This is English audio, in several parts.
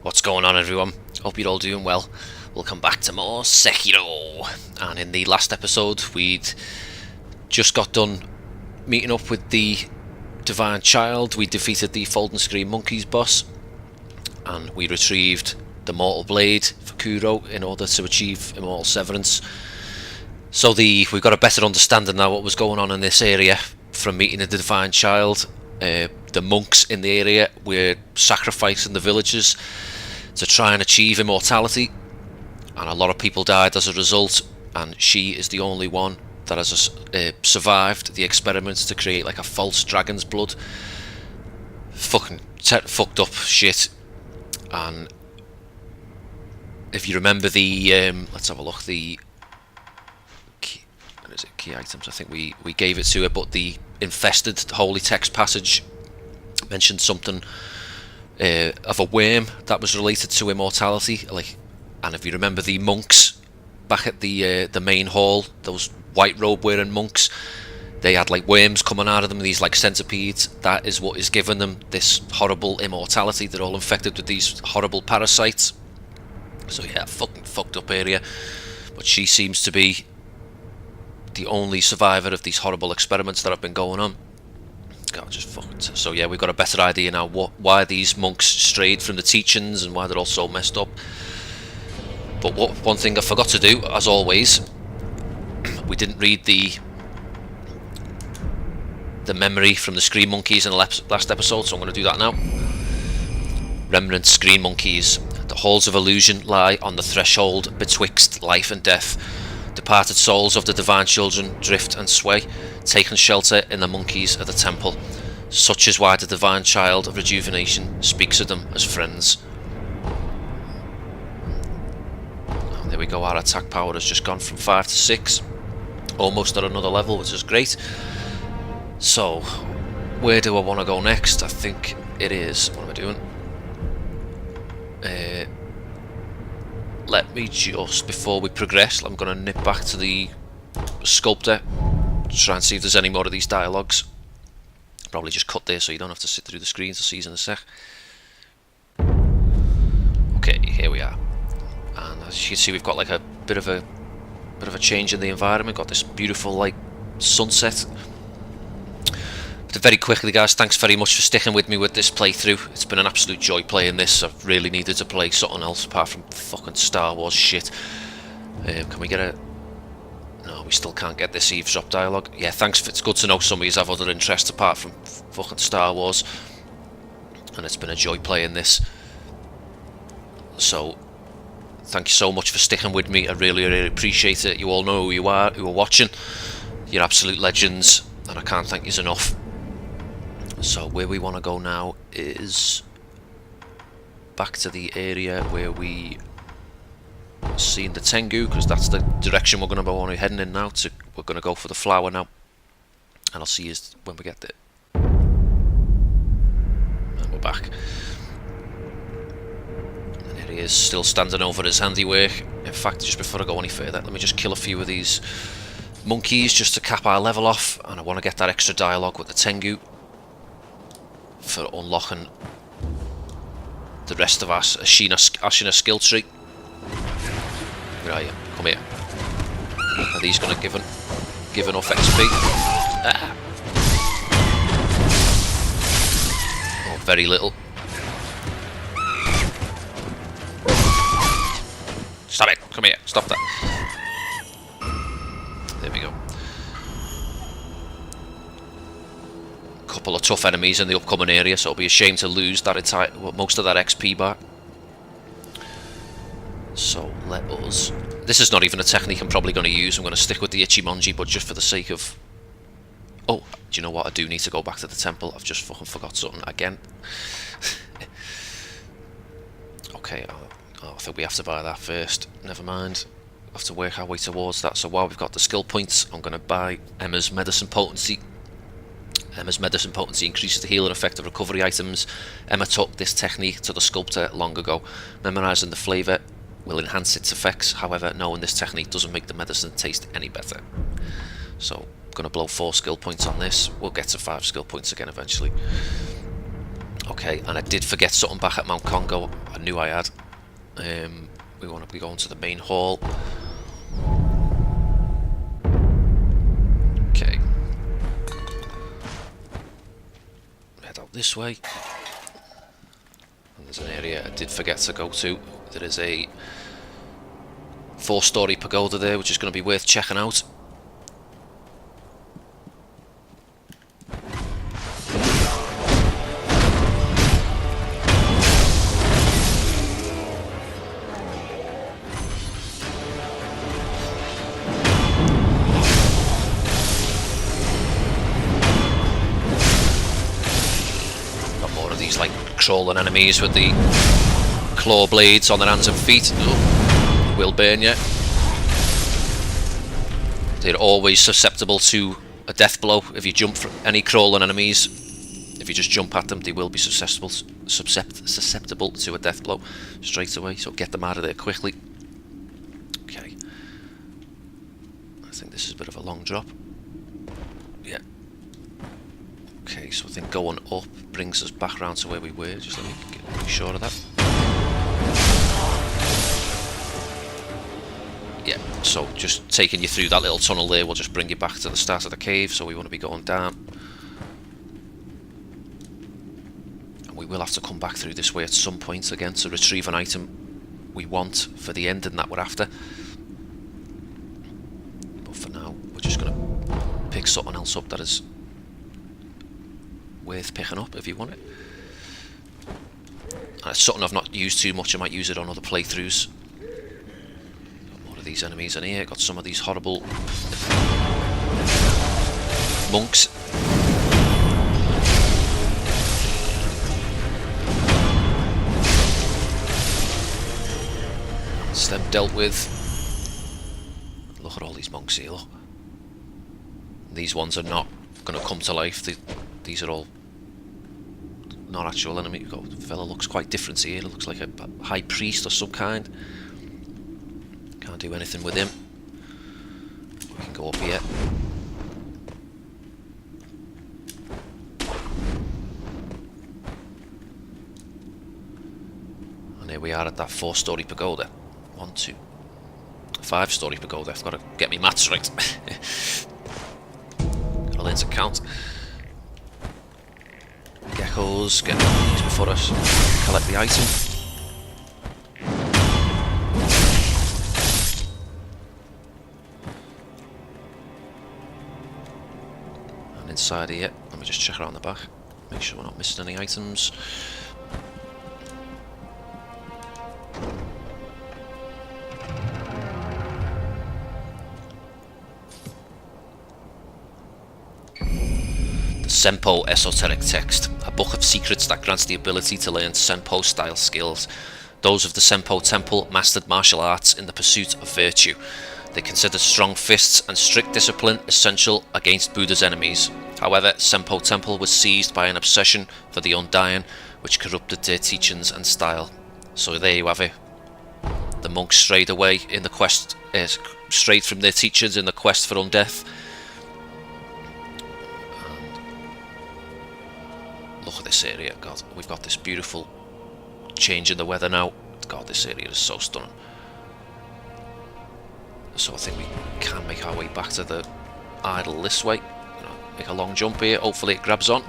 What's going on, everyone? Hope you're all doing well. Welcome back to more Sekiro. And in the last episode, we'd just got done meeting up with the Divine Child. We defeated the Folding Screen Monkeys boss, and we retrieved the Mortal Blade for Kuro in order to achieve Immortal Severance. So we've got a better understanding now what was going on in this area from meeting the Divine Child. The monks in the area were sacrificing the villagers to try and achieve immortality, and a lot of people died as a result, and she is the only one that has survived the experiments to create like a false dragon's blood. Fucked up shit. And if you remember the let's have a look, the key items, I think we gave it to her, but the infested holy text passage mentioned something of a worm that was related to immortality. And if you remember the monks back at the main hall, those white robe wearing monks, they had like worms coming out of them, these like centipedes. That is what is giving them this horrible immortality. They're all infected with these horrible parasites. So yeah, fucking fucked up area. But she seems to be the only survivor of these horrible experiments that have been going on. God, just fucked. So yeah, we've got a better idea now why these monks strayed from the teachings and why they're all so messed up. But one thing I forgot to do, as always, we didn't read the memory from the Screen Monkeys in the last episode, so I'm going to do that now. Remnants, Screen Monkeys. The halls of illusion lie on the threshold betwixt life and death. Departed souls of the divine children drift and sway, taking shelter in the monkeys at the temple. Such is why the divine child of rejuvenation speaks of them as friends. Oh, there we go, our attack power has just gone from 5 to 6. Almost at another level, which is great. So, where do I want to go next? I think it is... what am I doing? Let me just, before we progress, I'm going to nip back to the Sculptor, try and see if there's any more of these dialogues. Probably just cut there so you don't have to sit through the screens. I'll see you in a sec. Okay, here we are. And as you can see, we've got like a bit of a change in the environment. Got this beautiful like sunset. But very quickly, guys, thanks very much for sticking with me with this playthrough. It's been an absolute joy playing this. I've really needed to play something else apart from fucking Star Wars shit. Can we get a... no, we still can't get this eavesdrop dialogue. Yeah, thanks. It's good to know some of you have other interests apart from fucking Star Wars. And it's been a joy playing this. So, thank you so much for sticking with me. I really, really appreciate it. You all know who you are watching. You're absolute legends, and I can't thank you enough. So where we want to go now is back to the area where we seen the Tengu, because that's the direction we're going to be heading in now. We're going to go for the flower now, and I'll see you when we get there. And we're back. And here he is, still standing over his handiwork. In fact, just before I go any further, let me just kill a few of these monkeys just to cap our level off, and I want to get that extra dialogue with the Tengu for unlocking the rest of us Ashina skill tree. Where are you? Come here. Are these going to give enough XP? Ah. Oh, very little. Stop it! Come here! Stop that! There we go. Couple of tough enemies in the upcoming area, so it'll be a shame to lose that most of that XP back. So let us... this is not even a technique I'm probably going to use. I'm going to stick with the Ichimonji, but just for the sake of... oh, do you know what? I do need to go back to the temple. I've just fucking forgot something again. Okay, oh, I think we have to buy that first. Never mind. We have to work our way towards that. So while we've got the skill points, I'm going to buy Emma's Medicine Potency. Emma's Medicine Potency increases the healing effect of recovery items. Emma took this technique to the Sculptor long ago. Memorising the flavour will enhance its effects, however, knowing this technique doesn't make the medicine taste any better. So, I'm going to blow 4 skill points on this. We'll get to 5 skill points again eventually. Okay, and I did forget something back at Mount Congo. I knew I had. We want to be going to the main hall. Okay. Head out this way. And there's an area I did forget to go to. There is a 4-story pagoda there, which is going to be worth checking out. Like crawling enemies with the claw blades on their hands and feet. Oh, will burn you. They're always susceptible to a death blow if you jump from any crawling enemies. If you just jump at them, they will be susceptible to a death blow straight away. So get them out of there quickly. Okay. I think this is a bit of a long drop. Yeah. Okay, so I think going up brings us back round to where we were. Just let me be sure of that. Yeah, so just taking you through that little tunnel there will just bring you back to the start of the cave, so we want to be going down. And we will have to come back through this way at some point again to retrieve an item we want for the ending that we're after. But for now, we're just going to pick something else up that is worth picking up if you want it. And it's something I've not used too much. I might use it on other playthroughs. Got more of these enemies in here. Got some of these horrible monks. It's them dealt with. Look at all these monks here. Look. These ones are not going to come to life. These are all not actual enemy. The fella looks quite different here. It looks like a high priest of some kind. Can't do anything with him. We can go up here. And here we are at that 4-story pagoda. 1, 2, 5-story pagoda. I've got to get me maths right. Gotta learn to count. Geckos, get these before us, collect the item. And inside here, let me just check around the back, make sure we're not missing any items. Senpo Esoteric Text, a book of secrets that grants the ability to learn Senpo style skills. Those of the Senpo Temple mastered martial arts in the pursuit of virtue. They considered strong fists and strict discipline essential against Buddha's enemies. However, Senpo Temple was seized by an obsession for the undying, which corrupted their teachings and style. So there you have it. The monks strayed away in the quest, strayed from their teachings in the quest for undeath. Look at this area, God, we've got this beautiful change in the weather now. God, this area is so stunning. So I think we can make our way back to the idol this way. You know, make a long jump here, hopefully it grabs on.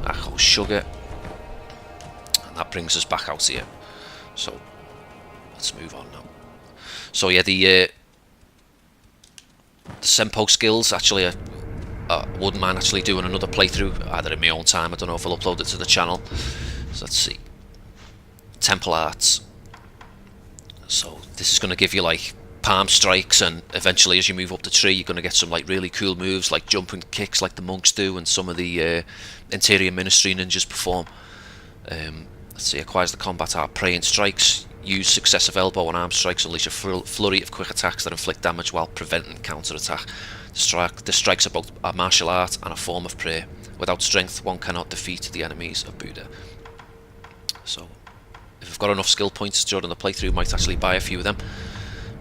Echo sugar. And that brings us back out here. So let's move on now. So yeah, the Senpo skills, actually I wouldn't mind actually doing another playthrough, either in my own time, I don't know if I'll upload it to the channel. So let's see. Temple Arts. So this is going to give you like palm strikes, and eventually as you move up the tree you're going to get some like really cool moves like jumping kicks like the monks do and some of the interior ministry ninjas perform. Let's see, acquires the combat art praying strikes. Use successive elbow and arm strikes, unleash a flurry of quick attacks that inflict damage while preventing counter-attack. The strikes are both a martial art and a form of prayer. Without strength, one cannot defeat the enemies of Buddha. So, if I've got enough skill points during the playthrough, I might actually buy a few of them.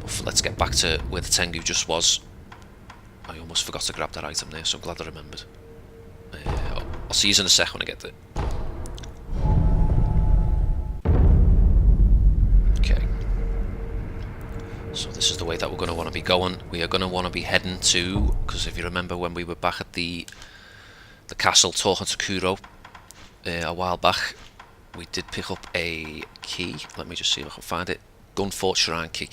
But let's get back to where the Tengu just was. I almost forgot to grab that item there, so I'm glad I remembered. I'll see you in a sec when I get there. Okay. So this is the way that we're going to want to be going. We are going to want to be heading to, because if you remember when we were back at the castle talking to Kuro a while back, we did pick up a key. Let me just see if I can find it. Gunfort Shrine key.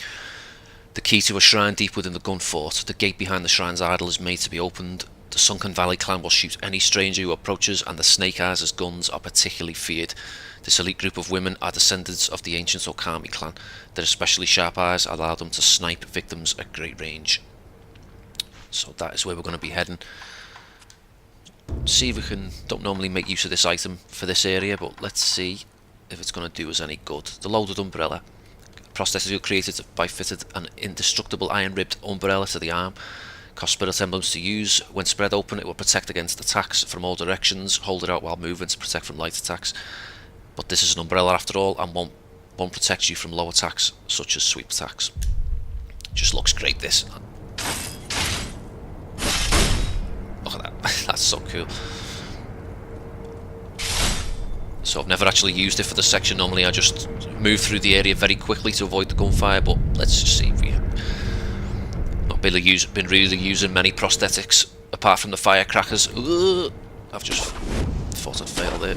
The key to a shrine deep within the Gunfort. The gate behind the shrine's idol is made to be opened. The Sunken Valley clan will shoot any stranger who approaches, and the Snake Eyes as guns are particularly feared. This elite group of women are descendants of the ancient Okami clan. Their especially sharp eyes allow them to snipe victims at great range. So that is where we're going to be heading. See if we can. Don't normally make use of this item for this area, but let's see if it's going to do us any good. The loaded umbrella. Prosthetic created by fitted an indestructible iron-ribbed umbrella to the arm. Cost spirit emblems to use. When spread open, it will protect against attacks from all directions. Hold it out while moving to protect from light attacks. But this is an umbrella after all, and won't protect you from low attacks, such as sweep attacks. Just looks great, this. Look at that. That's so cool. So I've never actually used it for this section. Normally I just move through the area very quickly to avoid the gunfire, but let's just see if we not been really using many prosthetics apart from the firecrackers. Ugh, I've just thought I failed it.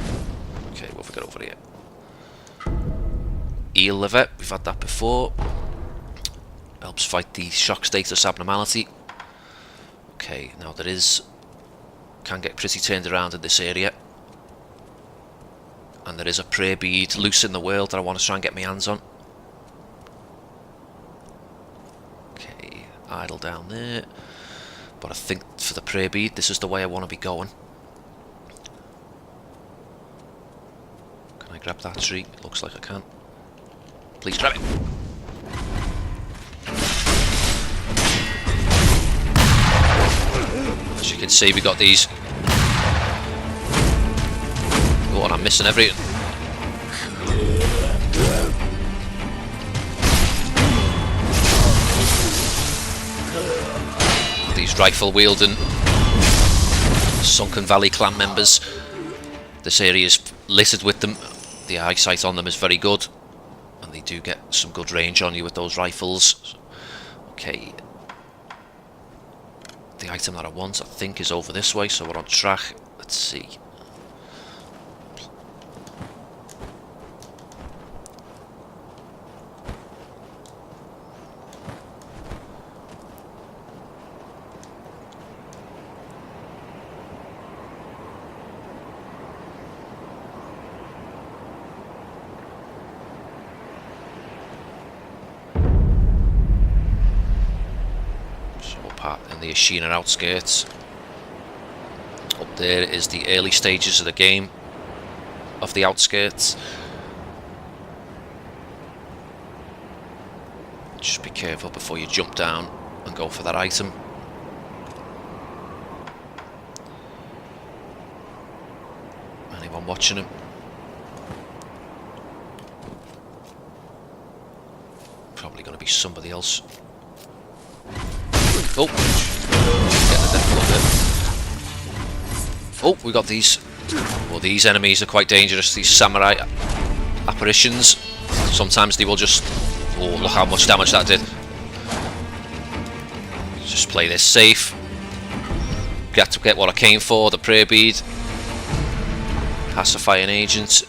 Okay, what have we got over here? Eel liver, we've had that before. Helps fight the shock status abnormality. Okay, now can get pretty turned around in this area. And there is a prayer bead loose in the world that I want to try and get my hands on. Okay, idle down there. But I think for the prayer bead, this is the way I want to be going. Can I grab that tree? It looks like I can. Please grab it. As you can see, we got these. Oh, and I'm missing everything. These rifle wielding Sunken Valley clan members. This area is littered with them. The eyesight on them is very good, and they do get some good range on you with those rifles. Okay. The item that I want, I think, is over this way, so we're on track. Let's see. In the Ashina outskirts. Up there is the early stages of the game of the outskirts. Just be careful before you jump down and go for that item. Anyone watching him? Probably going to be somebody else. Oh, get the death a little bit. Oh, we got these. Well, these enemies are quite dangerous. These samurai apparitions. Sometimes they will just. Oh, look how much damage that did. Just play this safe. Get to get what I came for. The prayer bead. Pacifying agent.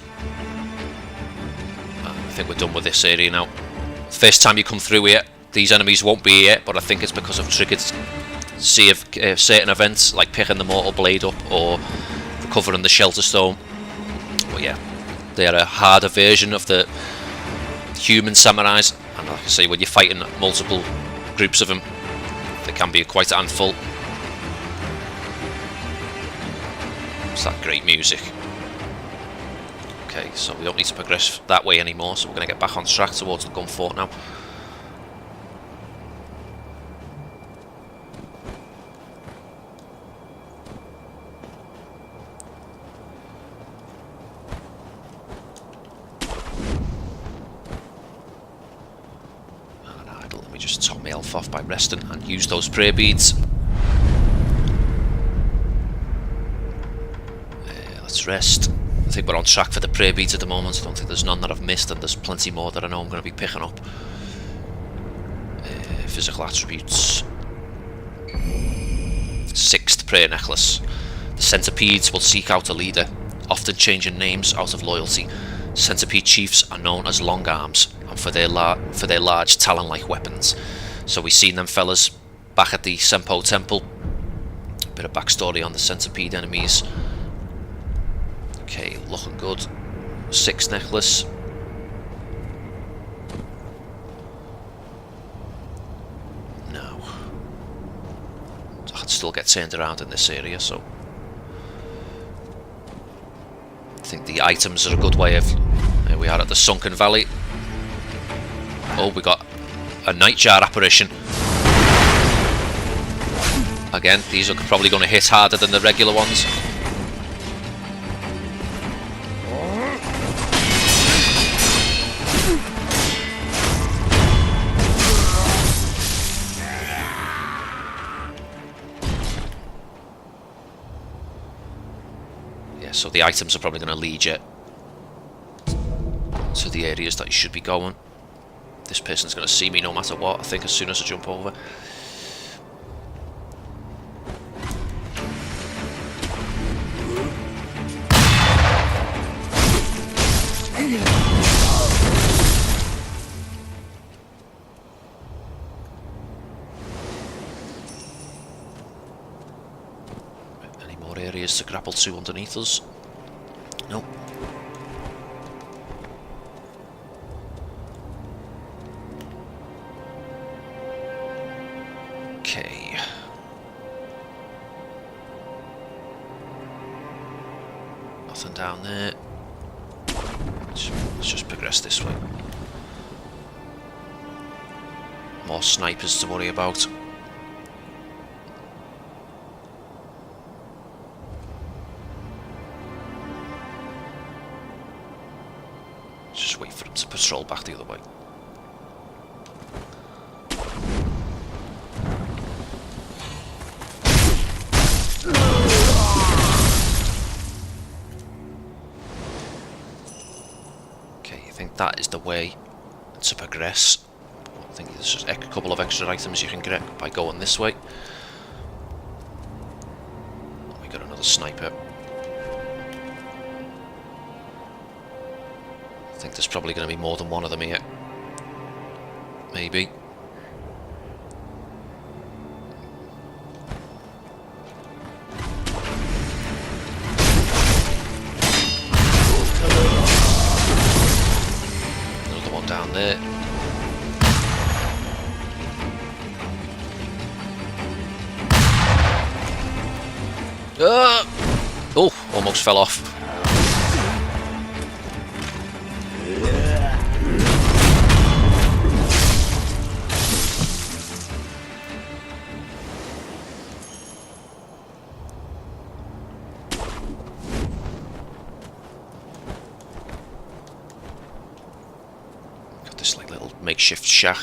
I think we're done with this area now. First time you come through here. These enemies won't be here, but I think it's because I've triggered certain events, like picking the Mortal Blade up or recovering the Shelter Stone. But yeah, they're a harder version of the human samurais, and like I say, when you're fighting multiple groups of them, they can be quite a handful. It's that great music. Okay, so we don't need to progress that way anymore, so we're going to get back on track towards the Gunfort now. Just top my health off by resting and use those prayer beads. Let's rest. I think we're on track for the prayer beads at the moment. I don't think there's none that I've missed, and there's plenty more that I know I'm going to be picking up. Physical attributes. 6th prayer necklace. The centipedes will seek out a leader, often changing names out of loyalty. Centipede chiefs are known as long arms, and for their large talon-like weapons. So we've seen them fellas back at the Senpo temple. Bit of backstory on the centipede enemies. Okay, looking good. 6th necklace. Now, I can still get turned around in this area, so I think the items are a good way of... Here we are at the Sunken Valley. Oh, we got a nightjar apparition. Again, these are probably going to hit harder than the regular ones. Yeah, so the items are probably going to lead you to the areas that you should be going. This person's going to see me no matter what, I think, as soon as I jump over. Any more areas to grapple to underneath us? Nope. Okay. Nothing down there. Let's just progress this way. More snipers to worry about. Just wait for them to patrol back the other way. That is the way to progress. I think there's just a couple of extra items you can get by going this way. We got another sniper. I think there's probably going to be more than one of them here. Maybe. Down there. Oh, almost fell off. This like little makeshift shack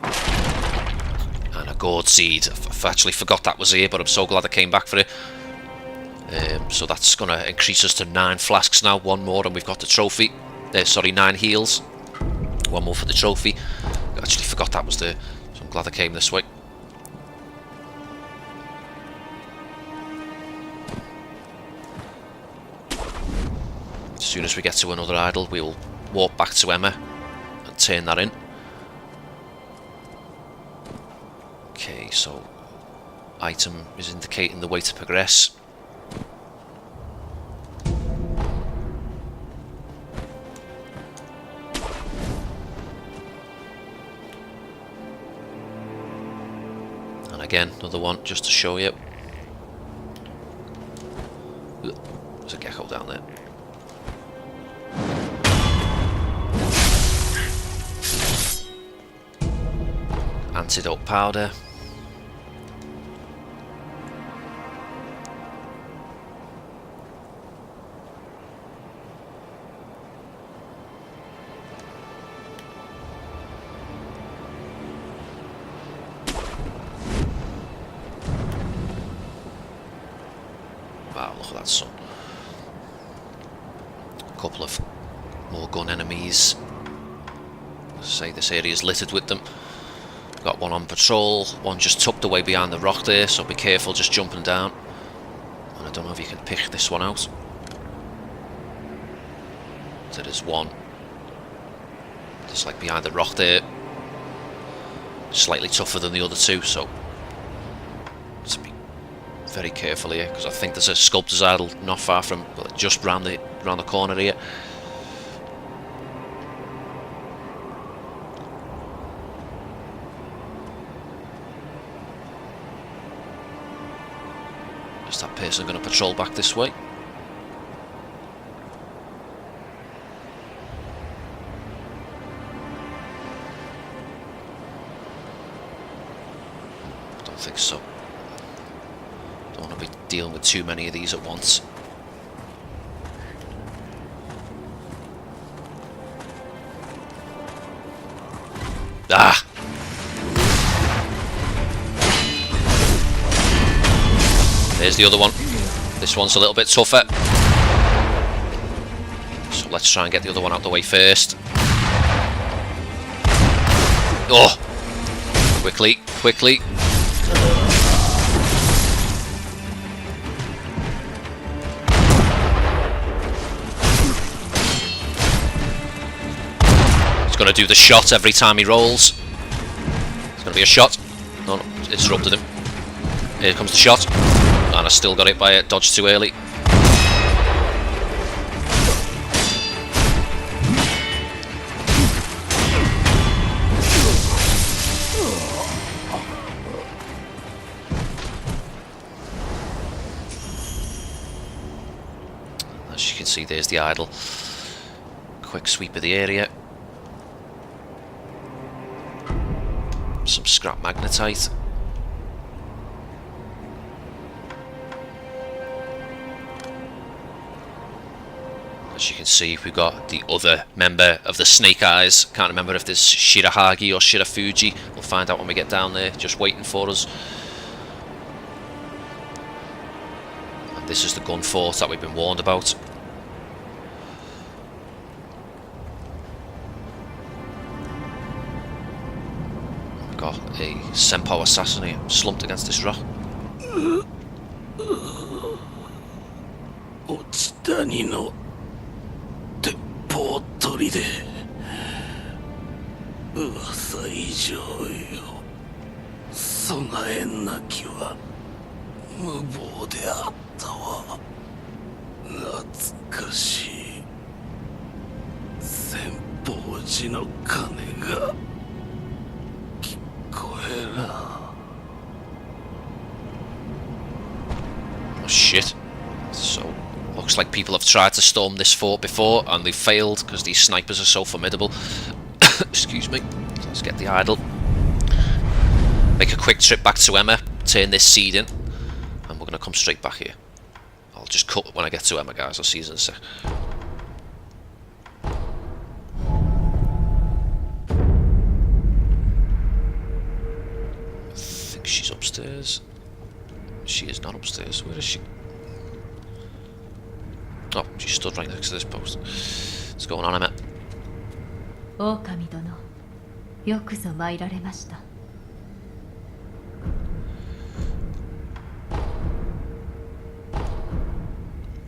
and a Gourd Seed. I actually forgot that was here, but I'm so glad I came back for it. So that's going to increase us to 9 flasks now, 1 more, and we've got the trophy. Sorry, 9 heals, 1 more for the trophy. I actually forgot that was there, so I'm glad I came this way. As soon as we get to another idol, we'll walk back to Emma and turn that in. Okay, so item is indicating the way to progress. And again, another one just to show you. There's a gecko down there. Antidote powder. Look at that sun. A couple of more gun enemies. As I say, this area is littered with them. Got one on patrol, one just tucked away behind the rock there, so be careful just jumping down. And I don't know if you can pick this one out. There is one just like behind the rock there. Slightly tougher than the other two, so just be very careful here, because I think there's a Sculptor's idol not far from, well, just round the corner here. Is that person going to patrol back this way? Don't think so. Don't want to be dealing with too many of these at once. Ah! There's the other one. This one's a little bit tougher. So let's try and get the other one out the way first. Oh! Quickly, quickly. He's going to do the shot every time he rolls. It's going to be a shot. No, no, interrupted him. Here comes the shot. And I still got it by a dodge too early. As you can see, there's the idol. Quick sweep of the area. Some scrap magnetite. As you can see, we've got the other member of the Snake Eyes. Can't remember if there's Shirahagi or Shirafuji. We'll find out when we get down there, just waiting for us. And this is the gun fort that we've been warned about. We've got a Senpou assassin here, slumped against this rock. Oh shit. So, looks like people have tried to storm this fort before and they've failed because these snipers are so formidable. Excuse me. Let's get the idol. Make a quick trip back to Emma, turn this seed in, and we're going to come straight back here. I'll just cut when I get to Emma, guys. I'll see you in a sec. I think she's upstairs. She is not upstairs. Where is she? Oh, she stood right next to this post. What's going on, Emma?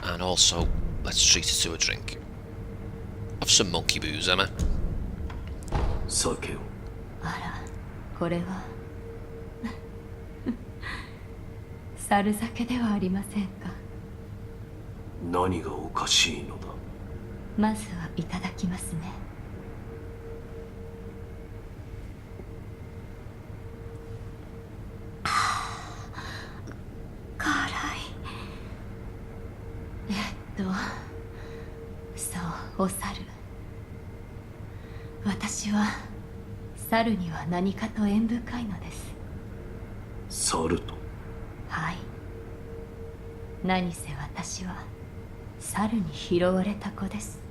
And also, let's treat her to a drink. Have some monkey booze, Emma. Sake. これは猿酒ではありませんか。何がおかしいのだ。まずはいただきますね。辛い。そう、お猿。私は猿には何かと縁深いのです。猿と。はい。何せ私は猿に拾われた子です。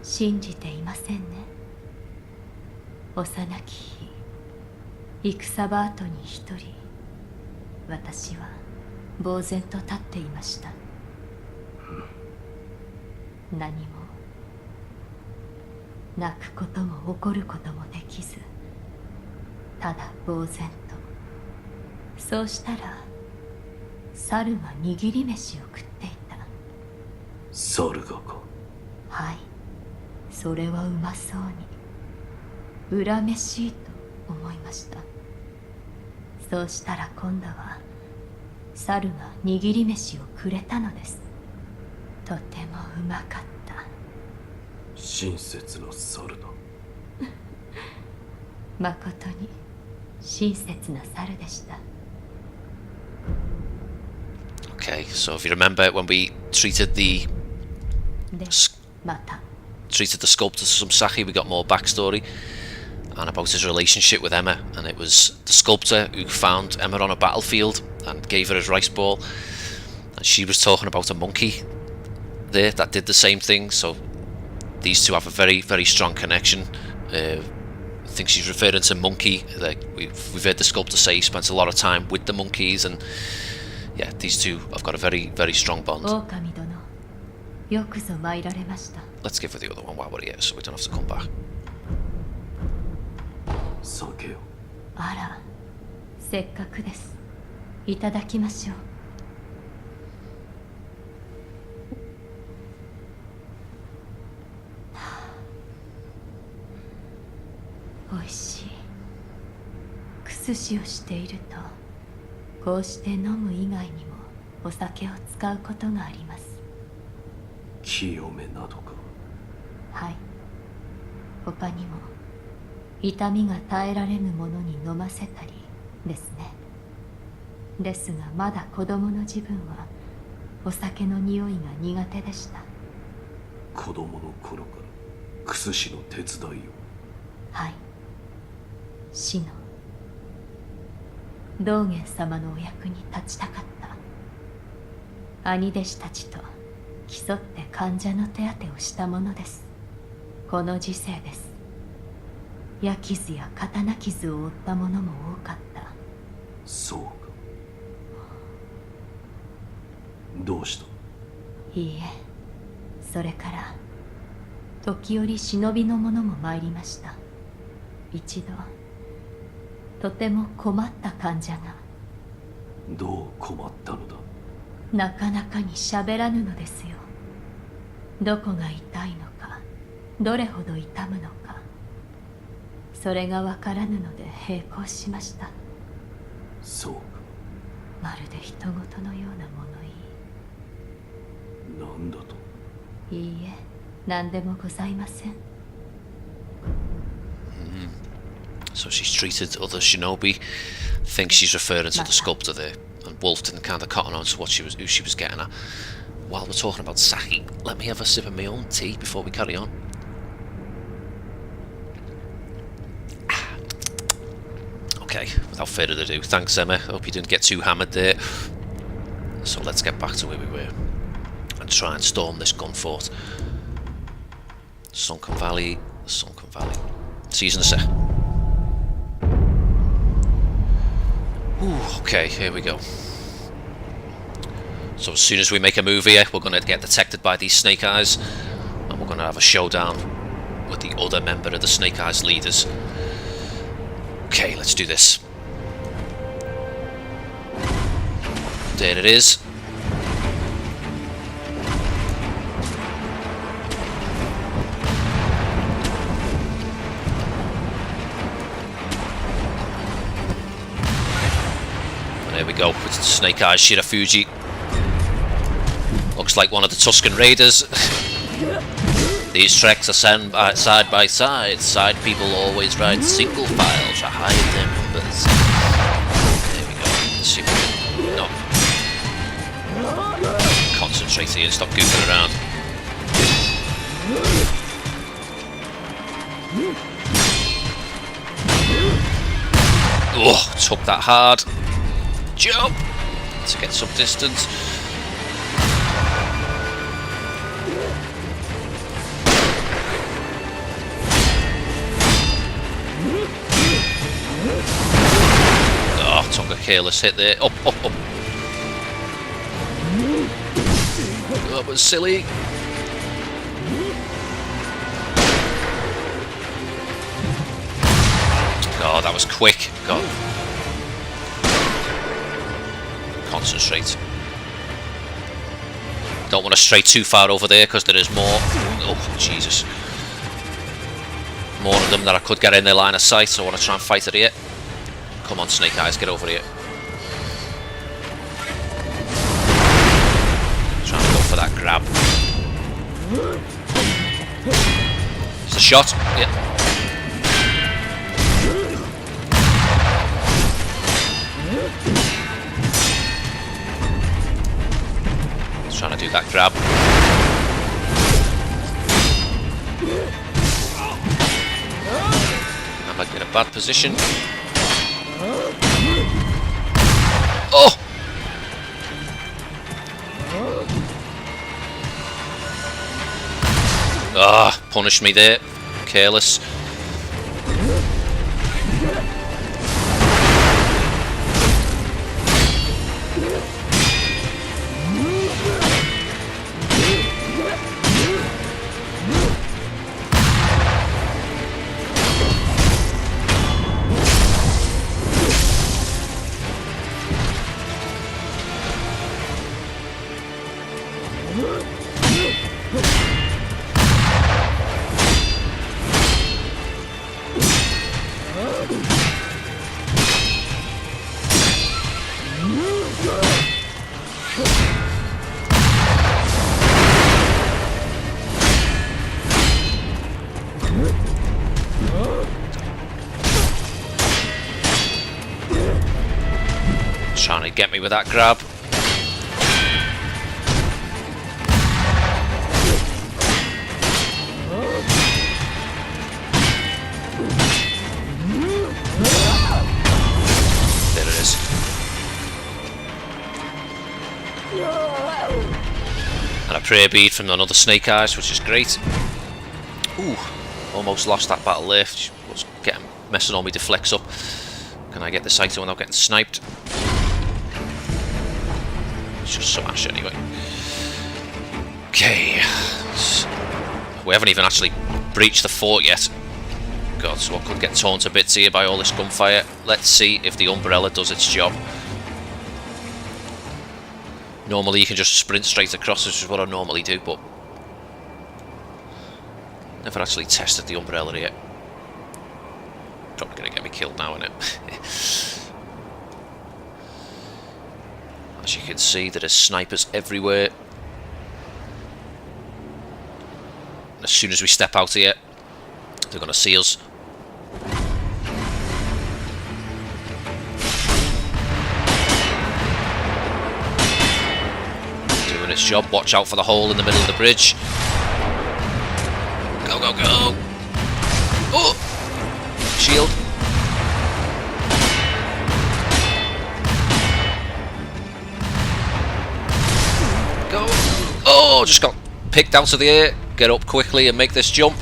信じていませんね。幼き日、戦場跡に一人、私は呆然と立っていました。何も泣くことも怒ることもできず、ただ呆然と。そうしたら猿が握り飯を食っていた。猿がか？はい、それはうまそうに恨めしいと思いました。そうしたら今度は猿が握り飯をくれたのです。とてもうまかった。親切な猿だ。まことに親切な猿でした。Okay, so if you remember when we treated the で、また treated the sculptor to some sake, we got more backstory and about his relationship with Emma, and it was the sculptor who found Emma on a battlefield and gave her his rice ball, and she was talking about a monkey there that did the same thing. So these two have a very, very strong connection. I think she's referring to monkey. Like we've heard the sculptor say he spent a lot of time with the monkeys, and yeah, these two have got a very, very strong bond. 狼殿、よくぞ参られました。 Let's give her the other one while we're here, so we don't have to come back. 酒よ。あら、せっかくです。いただきましょう。おいしい。くすしをしていると、こうして飲む以外にもお酒を使うことがあります。清めなどか？はい。他にも痛みが耐えられぬものに飲ませたりですね。ですがまだ子供の自分はお酒の匂いが苦手でした。子供の頃からクスシの手伝いを。はい。死の道元様のお役に立ちたかった。兄弟子たちと競って患者の手当てをしたものです。この時世です。矢傷や刀傷を負った者も多かった。そうか。どうした？いいえ、それから時折忍びの者も参りました。一度とても困った患者が。どう困ったのだ？なかなかに喋らぬのですよ。どこが痛いのか、どれほど痛むのか、それがわからぬので並行しました。そうか。まるで人事のような物言い。なんだと？いいえ、何でもございません。So she's treated other shinobi. I think she's referring to the sculptor there, and Wolf didn't kind of cotton on to who she was getting at. While we're talking about sake, let me have a sip of my own tea before we carry on. Okay, without further ado, thanks Emma. Hope you didn't get too hammered there. So let's get back to where we were and try and storm this gun fort. Sunken Valley, Sunken Valley. See you in a sec. Ooh, okay, here we go. So as soon as we make a move here, we're going to get detected by these Snake Eyes, and we're going to have a showdown with the other member of the Snake Eyes leaders. Okay, let's do this. There it is. There we go, it's the Snake Eyes Shirafuji. Looks like one of the Tuscan Raiders. These treks are side by side. Side people always ride single file to hide their numbers. There we go. Let's see if we can... No. Concentrate here and stop goofing around. Oh, took that hard. Jump! To get some distance. careless hit there. Up, up, up. That was silly. God, that was quick. God. Concentrate. Don't want to stray too far over there because there is more. Oh, Jesus. More of them that I could get in their line of sight, so I want to try and fight it here. Come on, Snake Eyes, get over here. Trying to go for that grab. It's a shot. Yeah. Trying to do that grab. I might be in a bad position. Oh! Ah, punished me there. Careless. Trying to get me with that grab. There it is. And a prayer bead from another Snake Eyes, which is great. Ooh, almost lost that battle there. She was getting messing on me deflects up. Can I get the Saito without getting sniped? It's just some ash anyway. Okay. We haven't even actually breached the fort yet. God, so I could get torn to bits here by all this gunfire. Let's see if the umbrella does its job. Normally you can just sprint straight across, which is what I normally do, but never actually tested the umbrella yet. Probably going to get me killed now, isn't it? As you can see, there are snipers everywhere. As soon as we step out here, they're going to see us. Doing its job. Watch out for the hole in the middle of the bridge. Go, go, go! Oh! Shield. Go! Oh! Just got picked out of the air. Get up quickly and make this jump.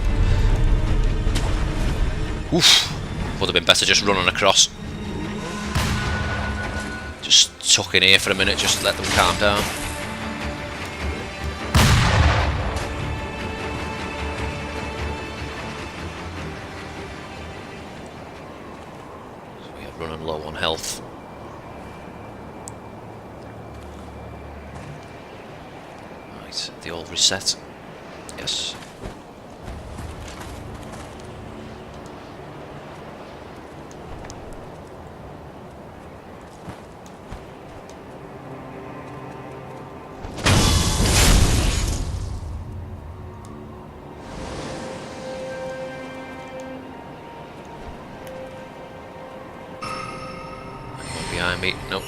Oof. Would have been better just running across. Just tuck in here for a minute, just let them calm down. So we are running low on health. Right, they all reset. Yes. Anyone behind me? Nope.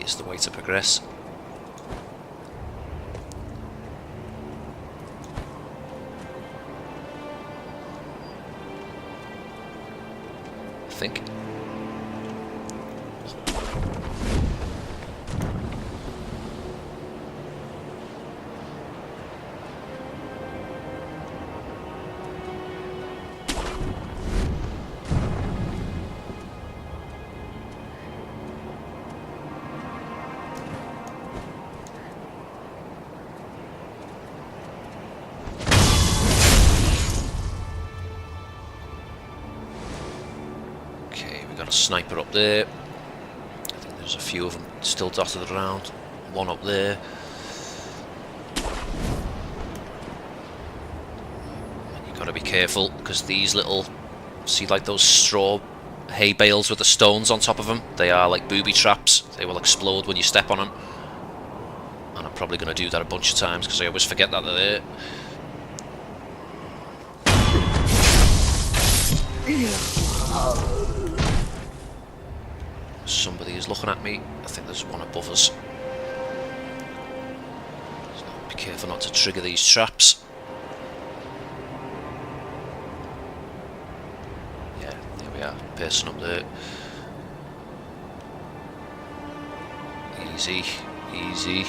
Is the way to progress. think. Got a sniper up there. I think there's a few of them still dotted around. One up there. And you've got to be careful because these little, see like those straw hay bales with the stones on top of them? They are like booby traps. They will explode when you step on them. And I'm probably going to do that a bunch of times because I always forget that they're there. Somebody is looking at me. I think there's one above us. So be careful not to trigger these traps. Yeah, there we are. Person up there. Easy, easy.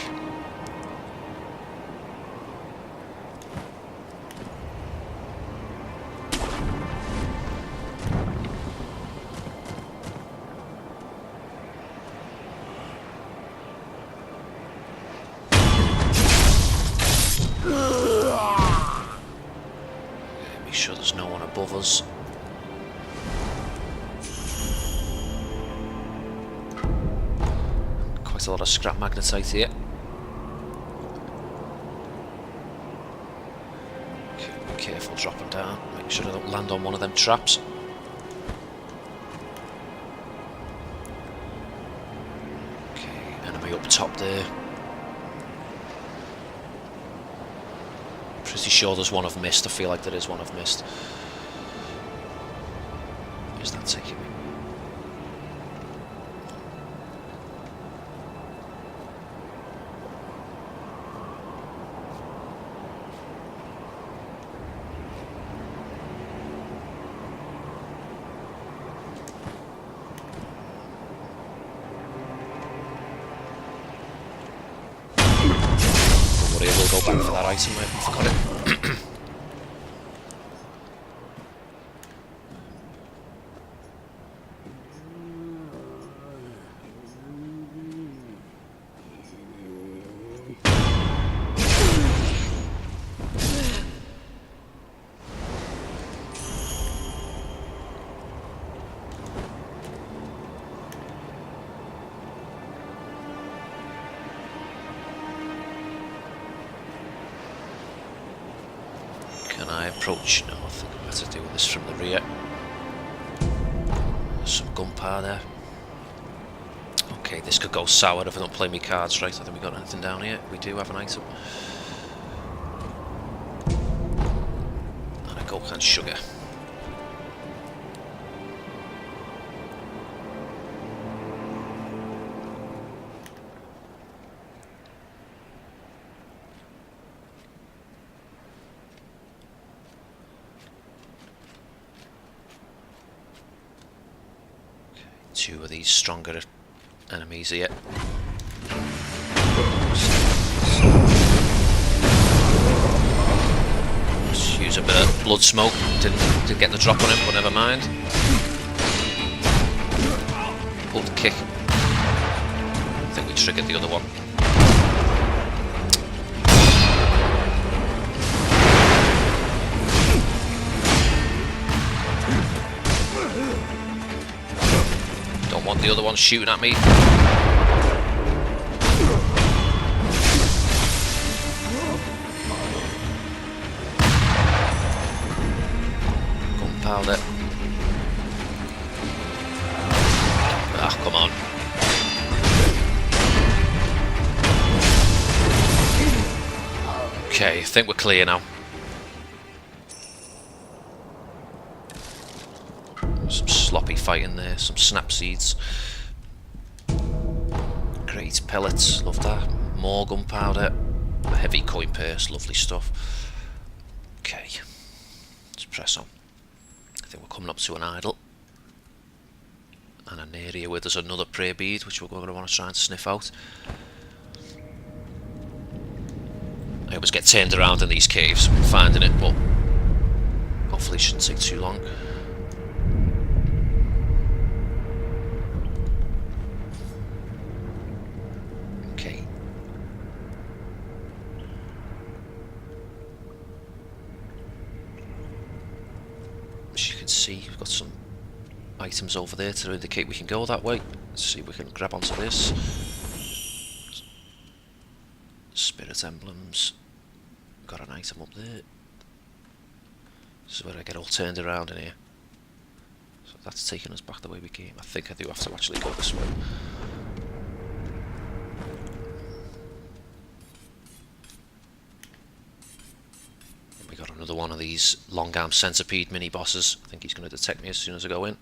Above us. Quite a lot of scrap magnetite here. Okay, be careful dropping down. Make sure I don't land on one of them traps. Okay, enemy up top there. Pretty sure there's one I've missed. I feel like there is one I've missed. Where's that taking me? Don't worry, we'll go back for that item. I haven't forgot it. Can I approach? No, I think I'm better doing this from the rear. There's some gunpowder. Okay, this could go sour if I don't play my cards right. I think we got anything down here. We do have an item. And a gold can sugar. Two of these stronger enemies here. Let's use a bit of blood smoke. Didn't get the drop on him, but never mind. Pulled the kick. I think we triggered the other one. Want the other one shooting at me. Gunpowder. Ah, come on. Okay, I think we're clear now. Some sloppy fighting there, some snap seeds. Great pellets, love that. More gunpowder. A heavy coin purse, lovely stuff. Okay, let's press on. I think we're coming up to an idol. and an area where there's another prey bead, which we're going to want to try and sniff out. I always get turned around in these caves when finding it, but hopefully it shouldn't take too long. Okay. As you can see, we've got some items over there to indicate we can go that way. Let's see if we can grab onto this. Spirit emblems. Got an item up there. This is where I get all turned around in here. So that's taking us back the way we came. I think I do have to actually go this way. We got another one of these long arm centipede mini bosses. I think he's going to detect me as soon as I go in.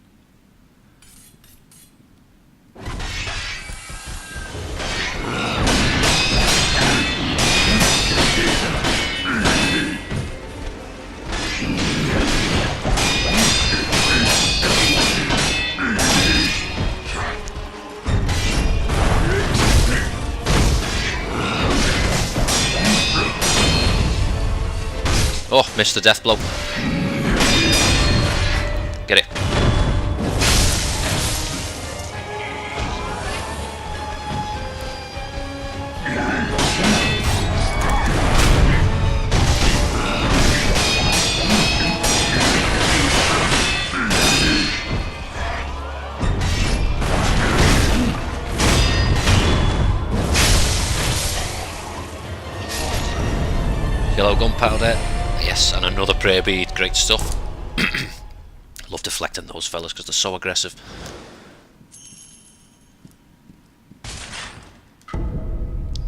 Oh, missed the death blow. Get it. Yellow gunpowder. Yes, and another prey bead. Great stuff. Love deflecting those fellas because they're so aggressive.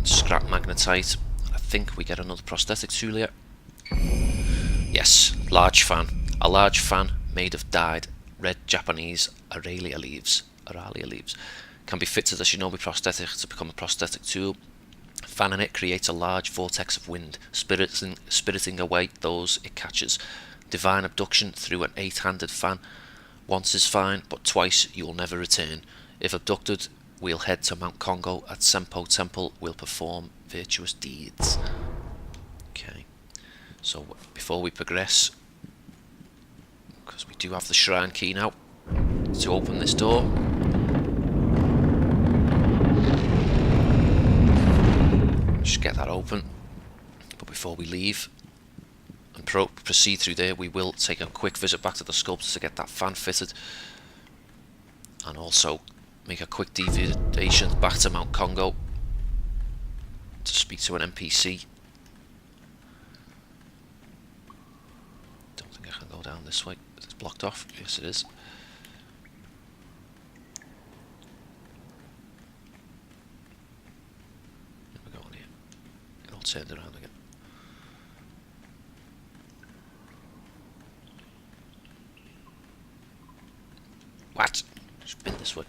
Scrap magnetite. I think we get another prosthetic tool here. Yes, large fan. A large fan made of dyed red Japanese Aralia leaves. Can be fitted as Shinobi prosthetic to become a prosthetic tool. Fanning it creates a large vortex of wind, spiriting away those it catches. Divine abduction through an 8-handed fan. Once is fine, but twice you will never return. If abducted, we'll head to Mount Kongo at Senpo Temple. We'll perform virtuous deeds. Okay, so before we progress, because we do have the shrine key now to open this door. Just get that open. But before we leave and proceed through there, we will take a quick visit back to the Sculptor to get that fan fitted, and also make a quick deviation back to Mount Kongo to speak to an NPC. Don't think I can go down this way. It's blocked off. Yes, it is. Turned around again. What? Spin this way.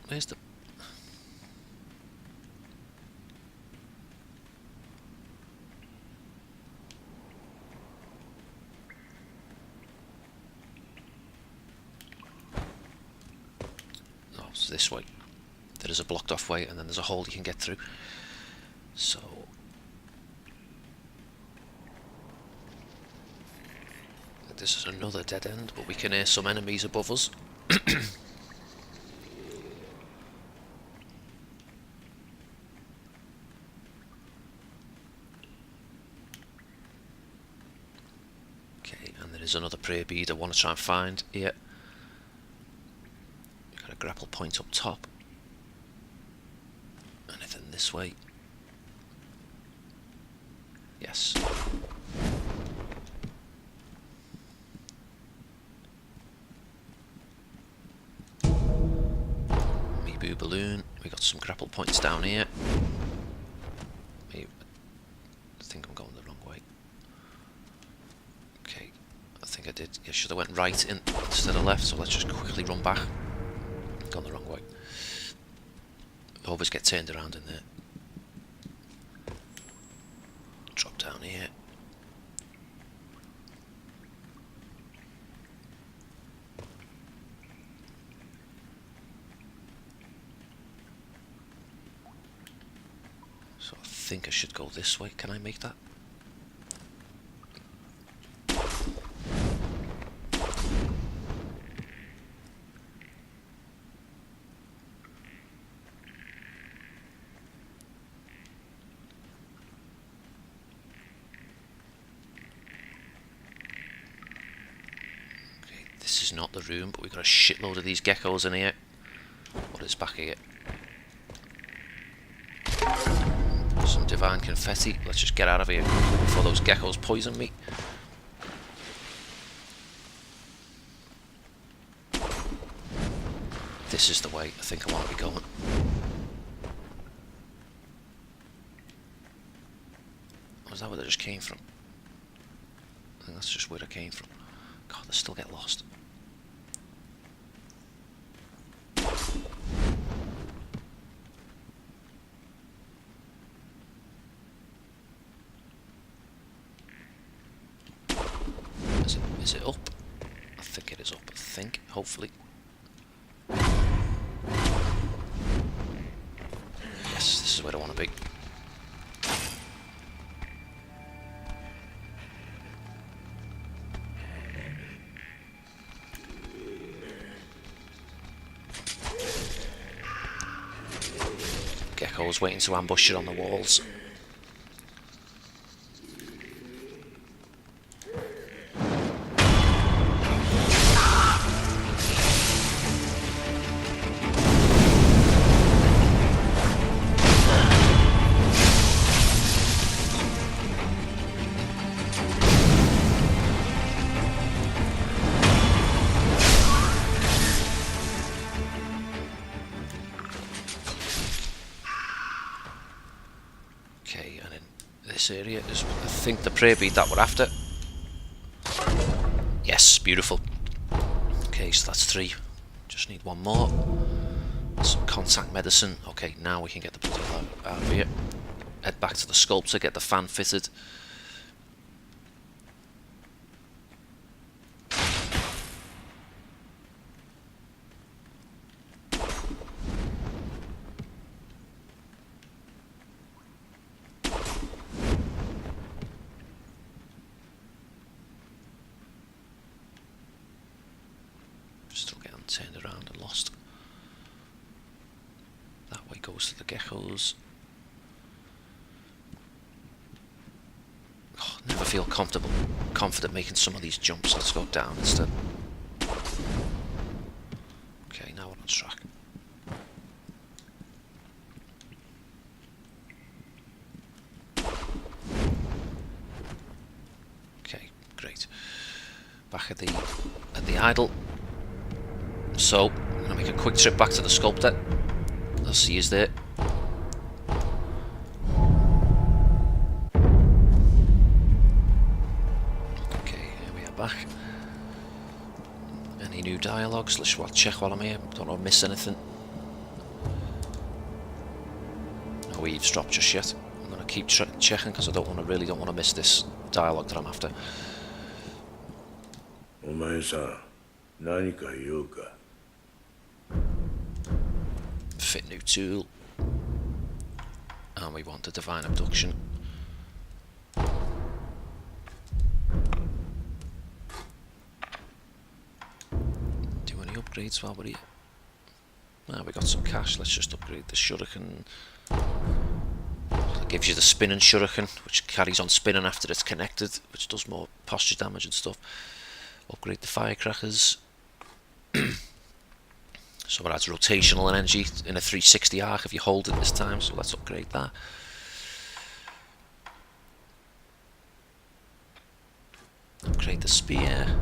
Where's the... this way. There is a blocked off way, and then there's a hole you can get through. So this is another dead end, but we can hear some enemies above us. Okay, and there is another prey bead I want to try and find here. Grapple point up top. Anything this way? Yes. Meeboo balloon. We got some grapple points down here. I think I'm going the wrong way. Okay, I think I did. I should have went right in instead of left. So let's just quickly run back. Gone the wrong way. Always get turned around in there. down here. So I think I should go this way. Can I make that? This is not the room, but we've got a shitload of these geckos in here. What is back here? Some divine confetti. Let's just get out of here before those geckos poison me. This is the way I think I want to be going. Was that where they just came from? I think that's just where they came from. God, they still get lost. Is it up? I think it is up. I think, hopefully. Yes, this is where I want to be. Geckos waiting to ambush you on the walls. Area is, I think, the prayer bead that we're after. Yes, beautiful. Okay, so that's 3. Just need 1 more. Some contact medicine. Okay, now we can get the bloody hell out of here. Head back to the sculptor, get the fan fitted. Turned around and lost. That way goes to the geckos. Oh, never feel confident making some of these jumps. Let's go down instead. Okay, now we're on track. Okay, great. Back at the idol. So, I'm going to make a quick trip back to the sculptor. I'll see you there. Okay, here we are back. Any new dialogues? Let's check while I'm here. Don't want to miss anything. No eavesdrop just yet. I'm going to keep checking because I really don't want to miss this dialogue that I'm after. Fit new tool, and we want the divine abduction. Do any upgrades while we're here? Ah, we got some cash. Let's just upgrade the shuriken. It gives you the spinning shuriken, which carries on spinning after it's connected, which does more posture damage and stuff. Upgrade the firecrackers. So it adds rotational energy in a 360 arc if you hold it this time, so let's upgrade that. Upgrade the spear.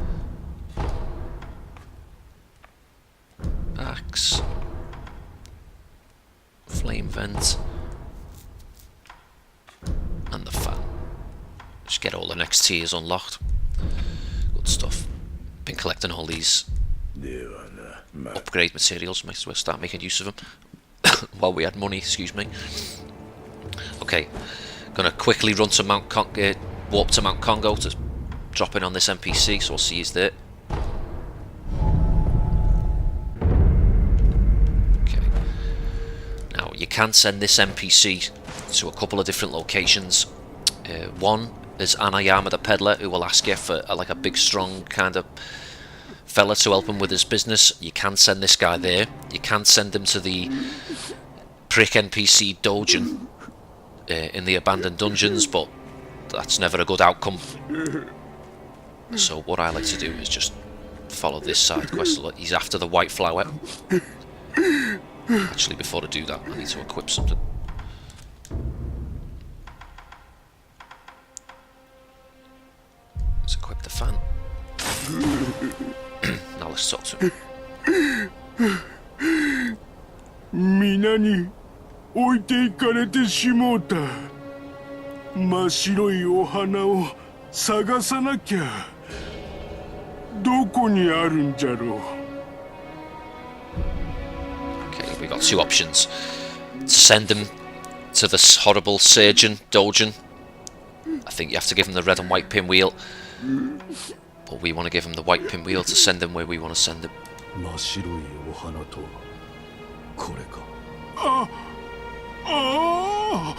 Axe. Flame vent. And the fan. Just get all the next tiers unlocked. Good stuff. Been collecting all these upgrade materials, might as well start making use of them while we had money, excuse me. Okay, Gonna quickly run to warp to Mount Congo to drop in on this NPC, so we'll see he's there. Okay. Now you can send this NPC to a couple of different locations. One is Anayama the peddler, who will ask you for like a big strong kind of fella to help him with his business. You can send this guy there. You can send him to the prick NPC Doujin in the abandoned dungeons, but that's never a good outcome. So what I like to do is just follow this side quest. He's after the white flower. Actually, before I do that, I need to equip something. Let's equip the fan. Now let's talk to him. 皆に置いていかれてしもうた。真っ白いお花を探さなきゃ。どこにあるんじゃろう。Okay, we got two options. Send him to this horrible surgeon, Doujin. I think you have to give him the red and white pinwheel. But we want to give him the white pinwheel to send him where we want to send him. 真っ白いお花とはこれか。ああ、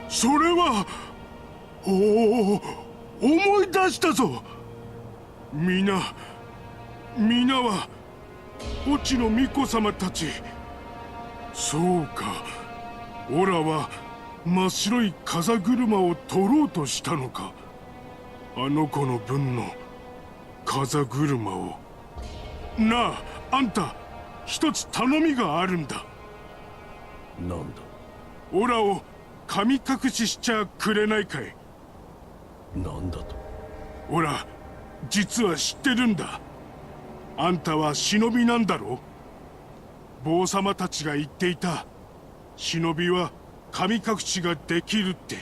それはおお、思い出したぞ。皆は越智の巫女様たち。そうか、オラは真っ白い風車を取ろうとしたのか。あの子の分の風車を。なあ、あんた一つ頼みがあるんだ。なんだ。オラを神隠ししちゃくれないかい。なんだと。オラ実は知ってるんだ。あんたは忍びなんだろう。坊様たちが言っていた。忍びは神隠しができるって。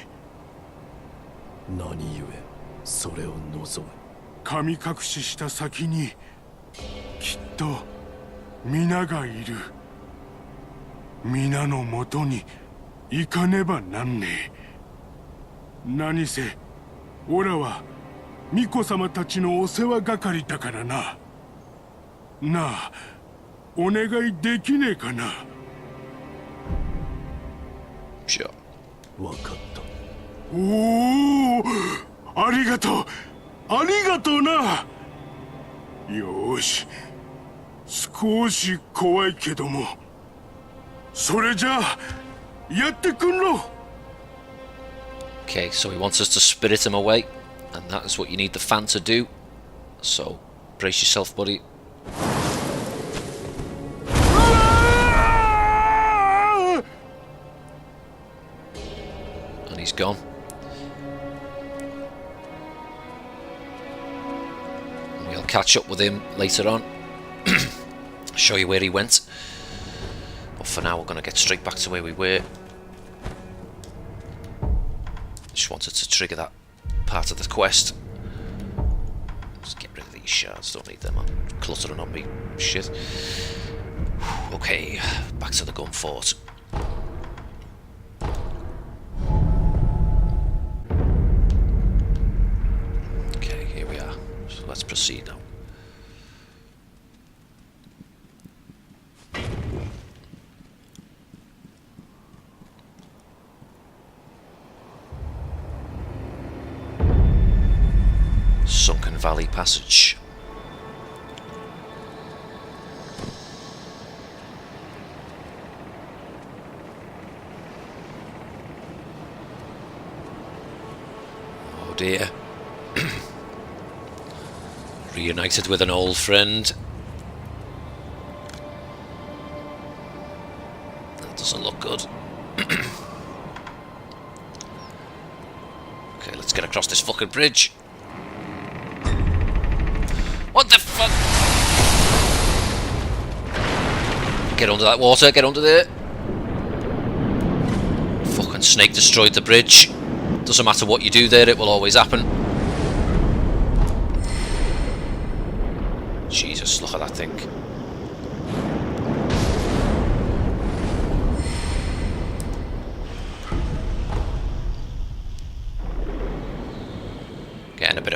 何故それを望む。神隠しした先にきっと皆がいる。皆のもとに行かねばなんねえ。何せオラは巫女様たちのお世話係だからな。なあ、お願いできねえかな。Sure. わかった。おお、ありがとう、ありがとうな。よし、少し怖いけども、それじゃあやってくんろ。 Okay, so he wants us to spirit him away, and that is what you need the fan to do. So brace yourself, buddy. And he's gone. We'll catch up with him later on. Show you where he went. But for now, we're going to get straight back to where we were. Just wanted to trigger that part of the quest. Just get rid of these shards, don't need them. I'm cluttering on me. Shit. Okay, back to the gun fort. Okay, here we are. So let's proceed now. Sunken Valley Passage. Oh dear. Reunited with an old friend. That doesn't look good. Okay, let's get across this fucking bridge. What the fuck? Get under that water, get under there. Fucking snake destroyed the bridge. Doesn't matter what you do there, it will always happen. Jesus, look at that thing.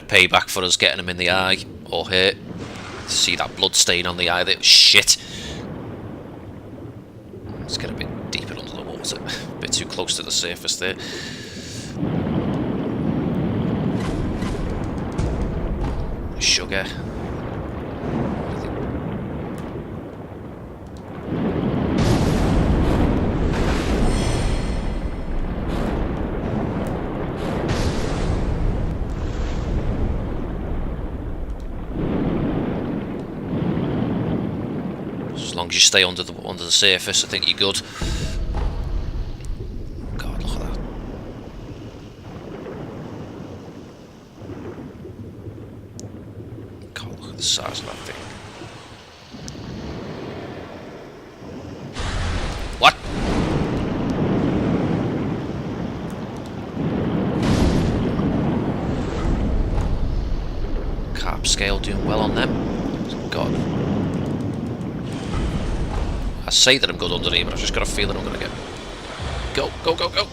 of payback for us getting him in the eye, or her. See that blood stain on the eye, that shit. Let's get a bit deeper under the water, a bit too close to the surface there. Sugar. As long as you stay under the surface, I think you're good. God, look at that. God, look at the size of that thing. What? Carp scale doing well on them. God. I say that I'm good under here, but I've just got a feeling I'm going to get... Go, go, go, go!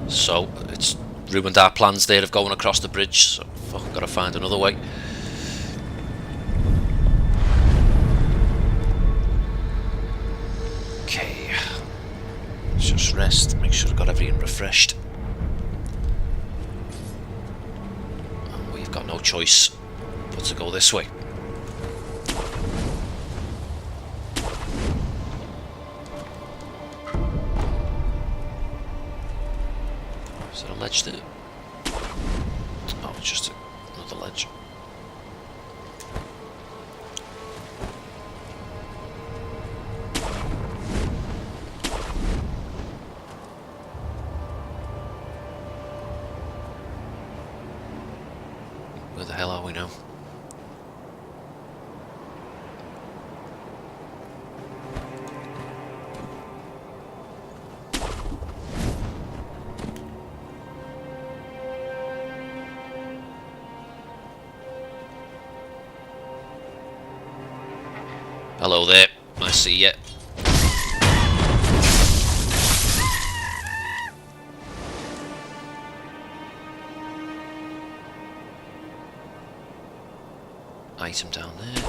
So, it's ruined our plans there of going across the bridge, so fucking got to find another way. Okay. Let's just rest, make sure I've got everything refreshed. Got no choice but to go this way. Is there a ledge there? Oh, it's just another ledge. Where the hell are we now? Hello there, I see you. Item down there.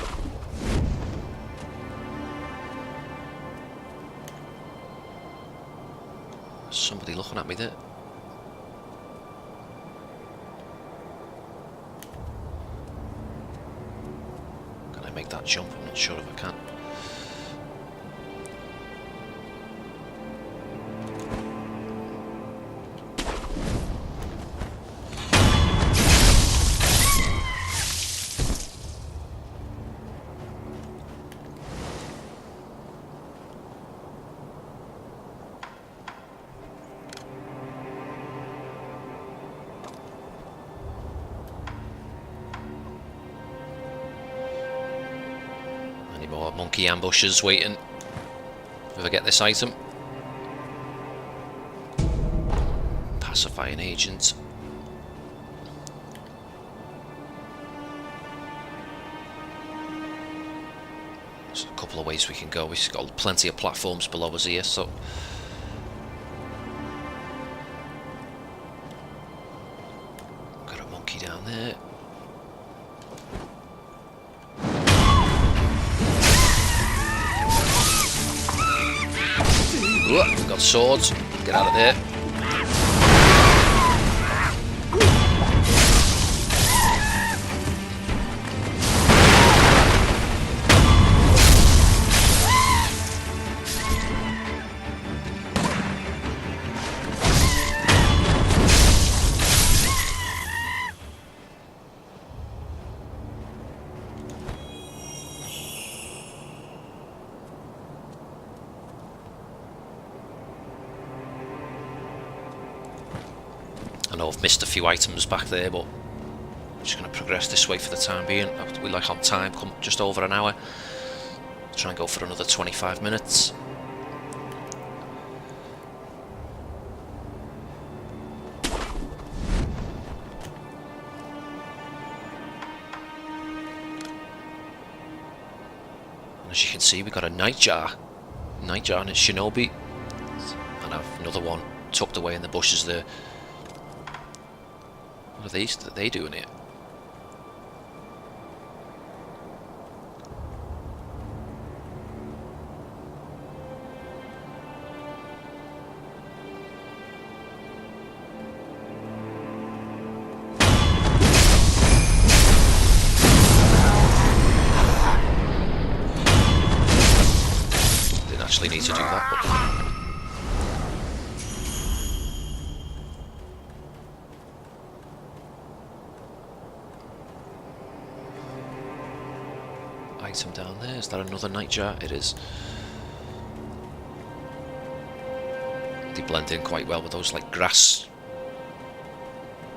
Somebody looking at me there. Can I make that jump? I'm not sure if I can. More monkey ambushes waiting if I get this item. Pacifying agent. There's a couple of ways we can go. We've got plenty of platforms below us here, so got a monkey down there. We've got swords. Get out of there. I know I've missed a few items back there, but I'm just going to progress this way for the time being. We're like on time, come just over an hour. Try and go for another 25 minutes. And as you can see, we got a nightjar. Nightjar and a shinobi. another one tucked away in the bushes there. What are they doing here? Didn't actually need to do that, but item down there. Is that another nightjar? It is. They blend in quite well with those like grass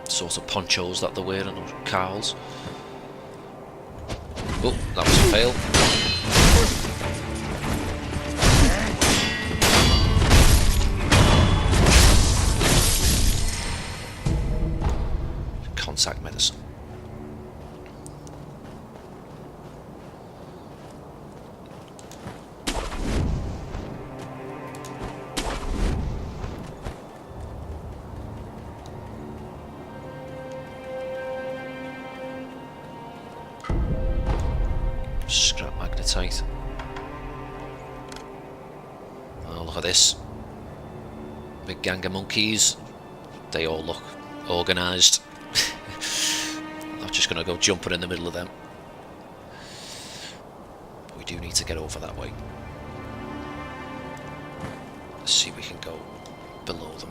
sort of ponchos that they're wearing, or cowls. Oh, that was a fail. Contact medicine. Scrap magnetite. Oh, look at this. Big gang of monkeys. They all look organised. Not just going to go jumping in the middle of them. But we do need to get over that way. Let's see if we can go below them.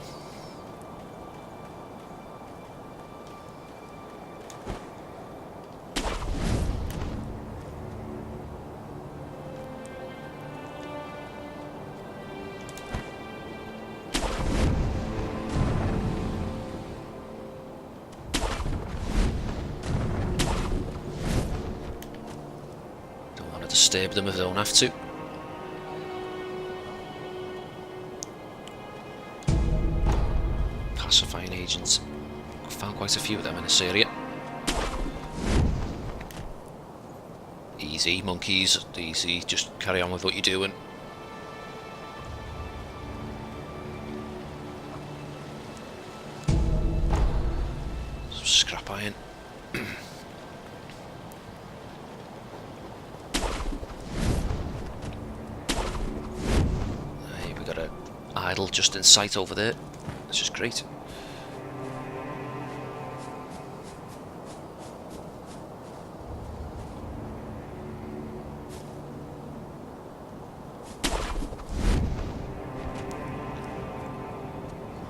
Disturb them if they don't have to. Pacifying agents. Found quite a few of them in this area. Easy, monkeys. Easy. Just carry on with what you're doing. Some scrap iron. Idol just in sight over there. That's just great.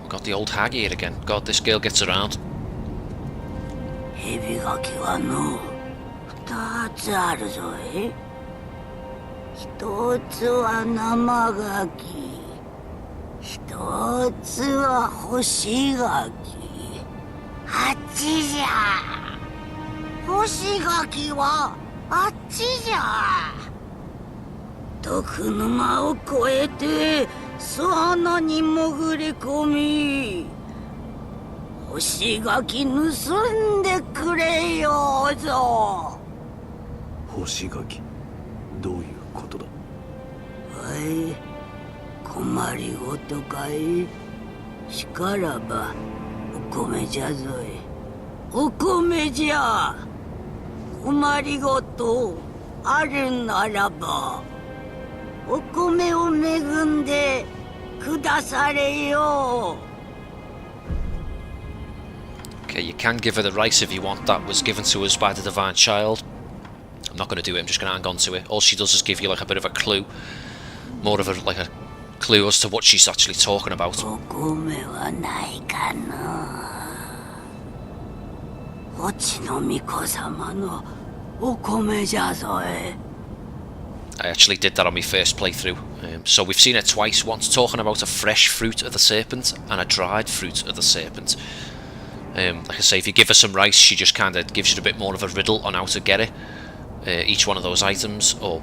Got the old hag here again. God, this girl gets around. 蛇垣はの2つあるぞい。1つは生ガキ。一つは干し柿。あっちじゃ。干し柿はあっちじゃ。毒沼を越えて巣穴に潜り込み、干し柿盗んでくれようぞ。干し柿、どういうことだ。はい、困りごとかい。しからばお米じゃぞい。お米じゃ。困りごとあるならばお米を恵んでくだされよ。 Okay, you can give her the rice if you want. That was given to us by the Divine Child. I'm not going to do it, I'm just going to hang on to it. All she does is give you like a bit of a clue. More of a, like a clue as to what she's actually talking about. お米はないかな。おちの巫女様のお米じゃぞい。 I actually did that on my first playthrough. So we've seen her twice. Once talking about a fresh fruit of the Serpent and a dried fruit of the Serpent. Like I say, if you give her some rice, she just kind of gives you a bit more of a riddle on how to get it. Each one of those items, or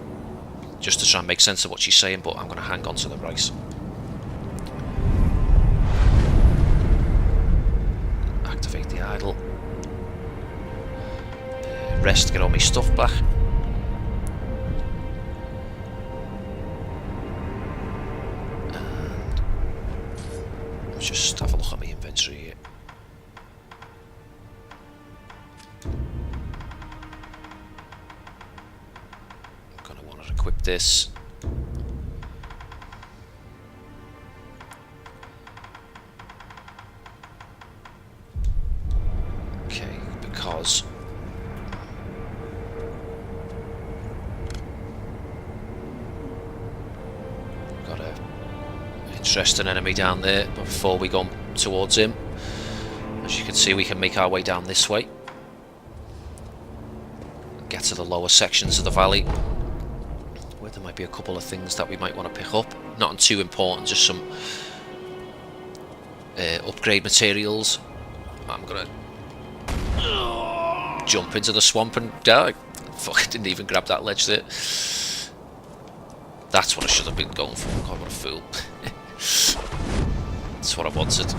just to try and make sense of what she's saying, but I'm going to hang on to the rice. Activate the idol. Rest to get all my stuff back. this. Okay, because got a interesting enemy down there. But before we go towards him, as you can see, we can make our way down this way, get to the lower sections of the valley, where there might be a couple of things that we might want to pick up. Nothing too important, just some upgrade materials. I'm gonna jump into the swamp and die. Fuck, I didn't even grab that ledge there. That's what I should have been going for. God, what a fool. That's what I wanted.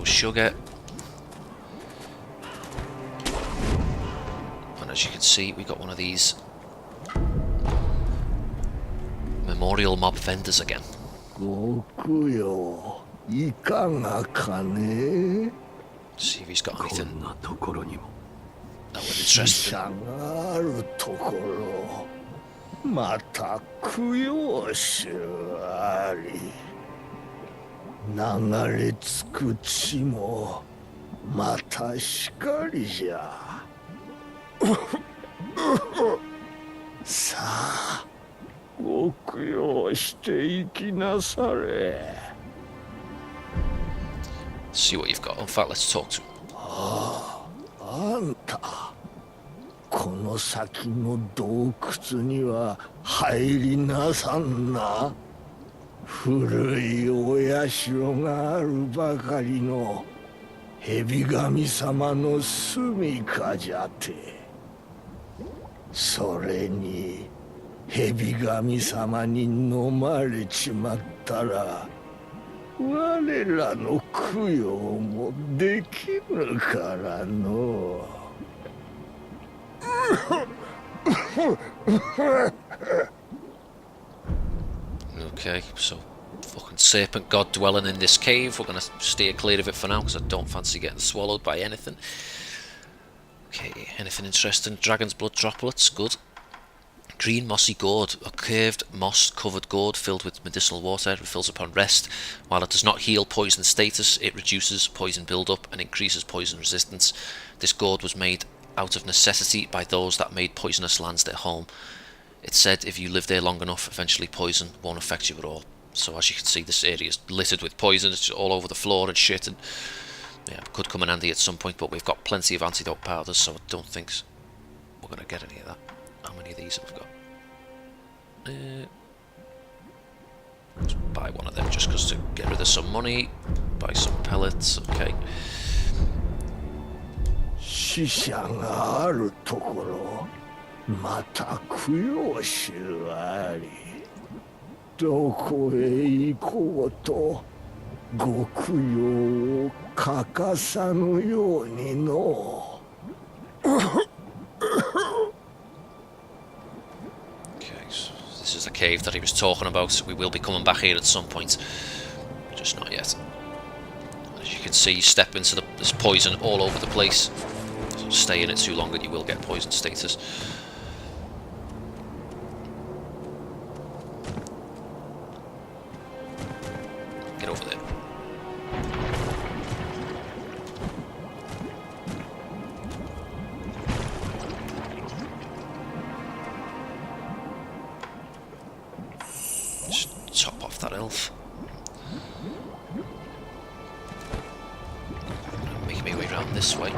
Sugar, and as you can see, we got one of these memorial mob vendors again. See if he's got anything that we're interested in. 流れ着く血もまたしかりじゃ。さあ、ご供養していきなされ。See what you've got. In fact, let's talk to him. あんた、この先の洞窟には入りなさんな。古いお社があるばかりの蛇神様の住処じゃて。それに蛇神様に飲まれちまったら我らの供養もできぬからの。Okay, so fucking serpent god dwelling in this cave. We're gonna steer clear of it for now because I don't fancy getting swallowed by anything. Okay, anything interesting? Dragon's blood droplets, good. Green mossy gourd, a curved moss covered gourd filled with medicinal water, refills upon rest. While it does not heal poison status, it reduces poison build-up and increases poison resistance. This gourd was made out of necessity by those that made poisonous lands their home. It's said if you live there long enough, eventually poison won't affect you at all. So as you can see, this area is littered with poison. It's all over the floor and shit, and yeah, it could come in handy at some point, but we've got plenty of antidote powders, so I don't think we're going to get any of that. How many of these have we got? Let's buy one of them just because to get rid of some money. Buy some pellets, okay. 死者があるところまた供養しありどこへ行こうとご供養を欠かさぬようにの。This is the cave that he was talking about. We will be coming back here at some point, just not yet. As you can see, you step into this poison all over the place. So stay in it too long and you will get poison status. Get over there. Top off that elf. Make my way around this way.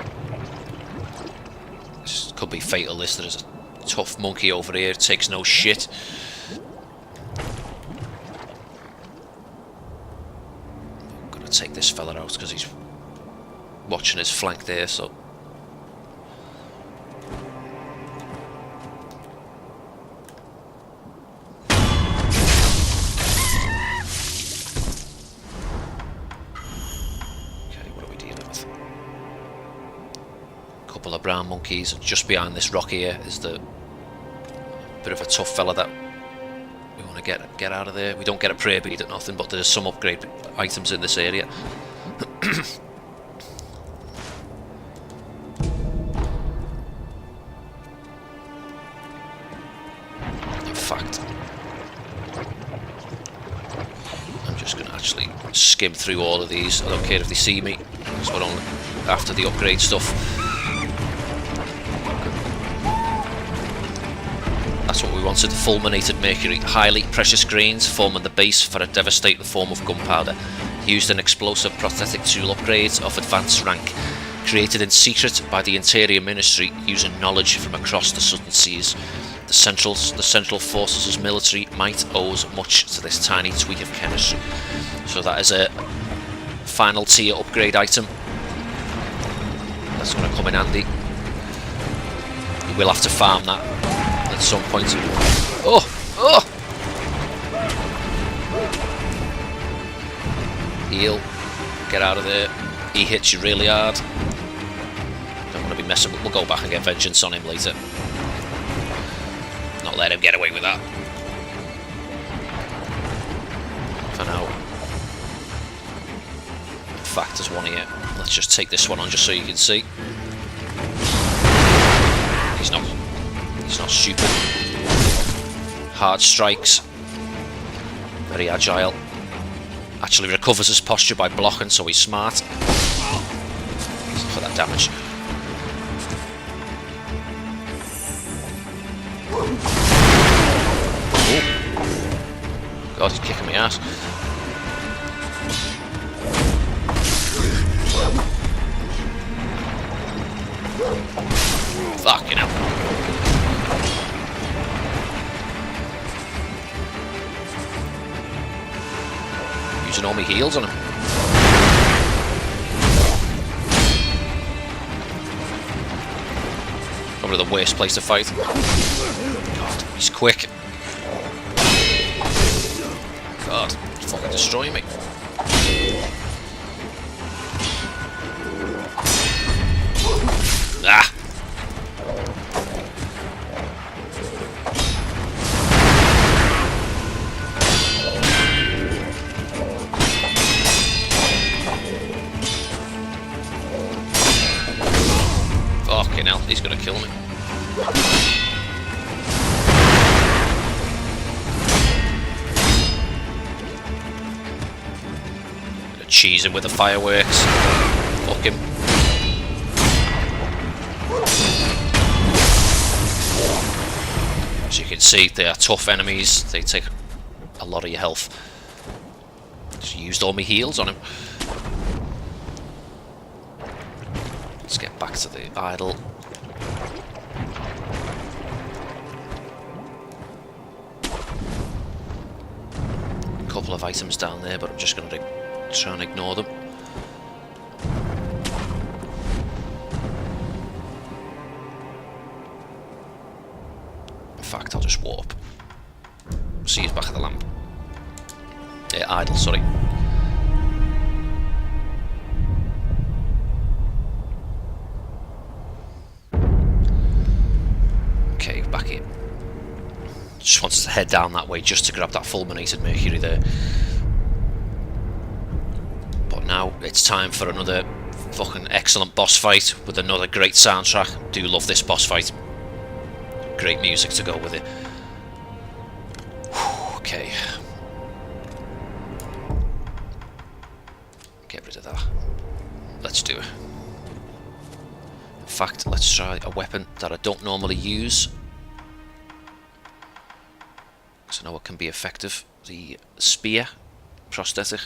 This could be fatal. This there's a tough monkey over here. Takes no shit. I'm gonna take this fella out because he's watching his flank there. So. Couple of brown monkeys. Just behind this rock here is the bit of a tough fella that we want to get out of there. We don't get a prayer bead or nothing, but there's some upgrade items in this area. In fact, I'm just going to actually skim through all of these. I don't care if they see me, because we're on after the upgrade stuff. That's what we wanted. Fulminated mercury, highly precious grains forming the base for a devastating form of gunpowder, used in explosive prosthetic tool upgrades of advanced rank, created in secret by the Interior Ministry using knowledge from across the southern seas. The Central Forces' military might owes much to this tiny tweak of chemistry. So that is a final tier upgrade item. That's going to come in handy. You will have to farm that at some point. Oh! Oh! Heal. Get out of there. He hits you really hard. Don't want to be messing with. We'll go back and get vengeance on him later. Not let him get away with that. For now. In fact, there's one here. Let's just take this one on just so you can see. He's not stupid. Hard strikes. Very agile. Actually recovers his posture by blocking, so he's smart. For that damage. Oh. God, he's kicking me ass. Fucking hell. Using all my heals on him. Probably the worst place to fight. God, he's quick. God, he's fucking destroying me. Ah! Fucking hell, he's gonna kill me. Gonna cheese him with the fireworks. Fuck him. As you can see, they are tough enemies. They take a lot of your health. Just used all my heals on him. Let's get back to the idol. A couple of items down there, but I'm just going to try and ignore them. In fact, I'll just warp. See you back at the lamp. Idol, sorry. Okay, back in. Just wants to head down that way just to grab that fulminated mercury there. But now it's time for another fucking excellent boss fight with another great soundtrack. Do love this boss fight. Great music to go with it. Okay. Get rid of that. Let's do it. In fact, let's try a weapon that I don't normally use, because I know it can be effective. The spear, prosthetic.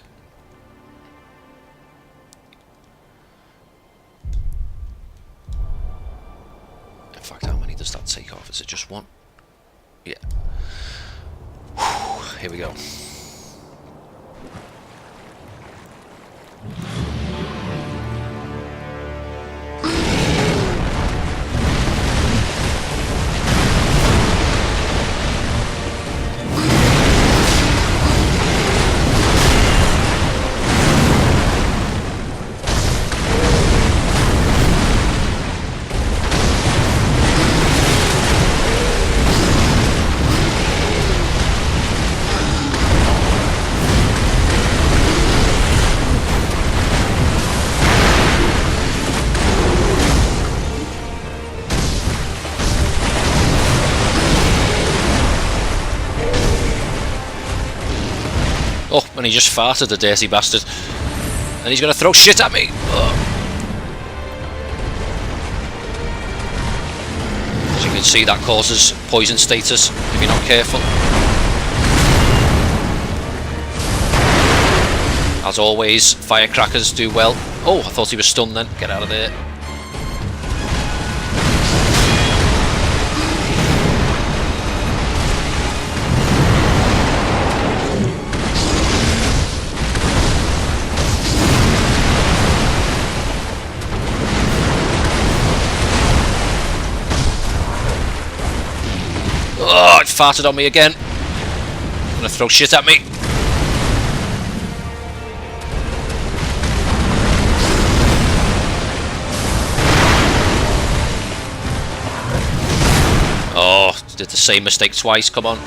In fact, how many does that take off? Is it just one? Yeah. Whew, here we go. and he just farted, the dirty bastard. And he's gonna throw shit at me! Ugh. As you can see, that causes poison status if you're not careful. As always, firecrackers do well. Oh, I thought he was stunned then. Get out of there. Oh, it farted on me again. Gonna throw shit at me. Oh, did the same mistake twice, come on.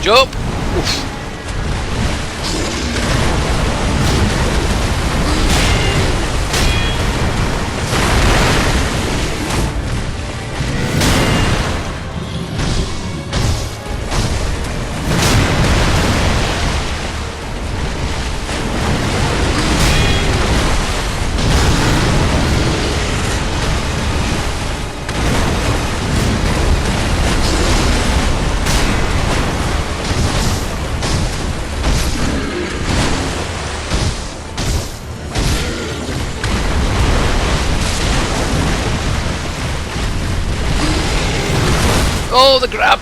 Jump! Oof. Oh, the grab!